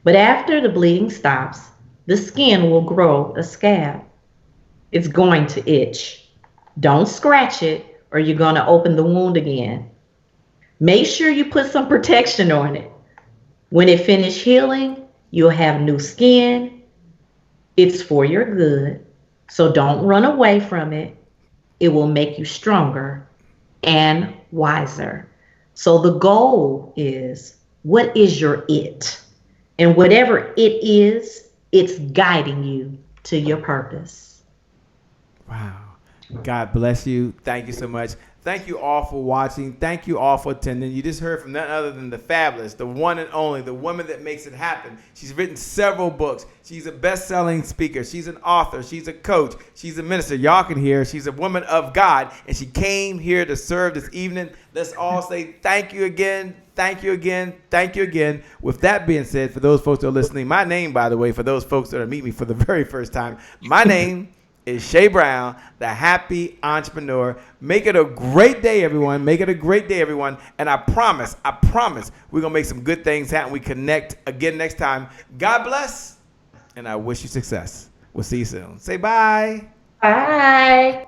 But after the bleeding stops, the skin will grow a scab. It's going to itch. Don't scratch it or you're going to open the wound again. Make sure you put some protection on it. When it finishes healing, you'll have new skin. It's for your good. So don't run away from it. It will make you stronger and wiser. So the goal is, what is your it? And whatever it is, it's guiding you to your purpose. Wow. God bless you. Thank you so much. Thank you all for watching. Thank you all for attending. You just heard from none other than the fabulous, the one and only, the woman that makes it happen. She's written several books. She's a best-selling speaker. She's an author. She's a coach. She's a minister. Y'all can hear her. She's a woman of God, and she came here to serve this evening. Let's all say thank you again. Thank you again. Thank you again. With that being said, for those folks that are listening, my name, by the way, for those folks that are meeting me for the very first time, my name is Shay Brown, the happy entrepreneur. Make it a great day, everyone. Make it a great day, everyone. And I promise, we're going to make some good things happen. We connect again next time. God bless, and I wish you success. We'll see you soon. Say bye. Bye.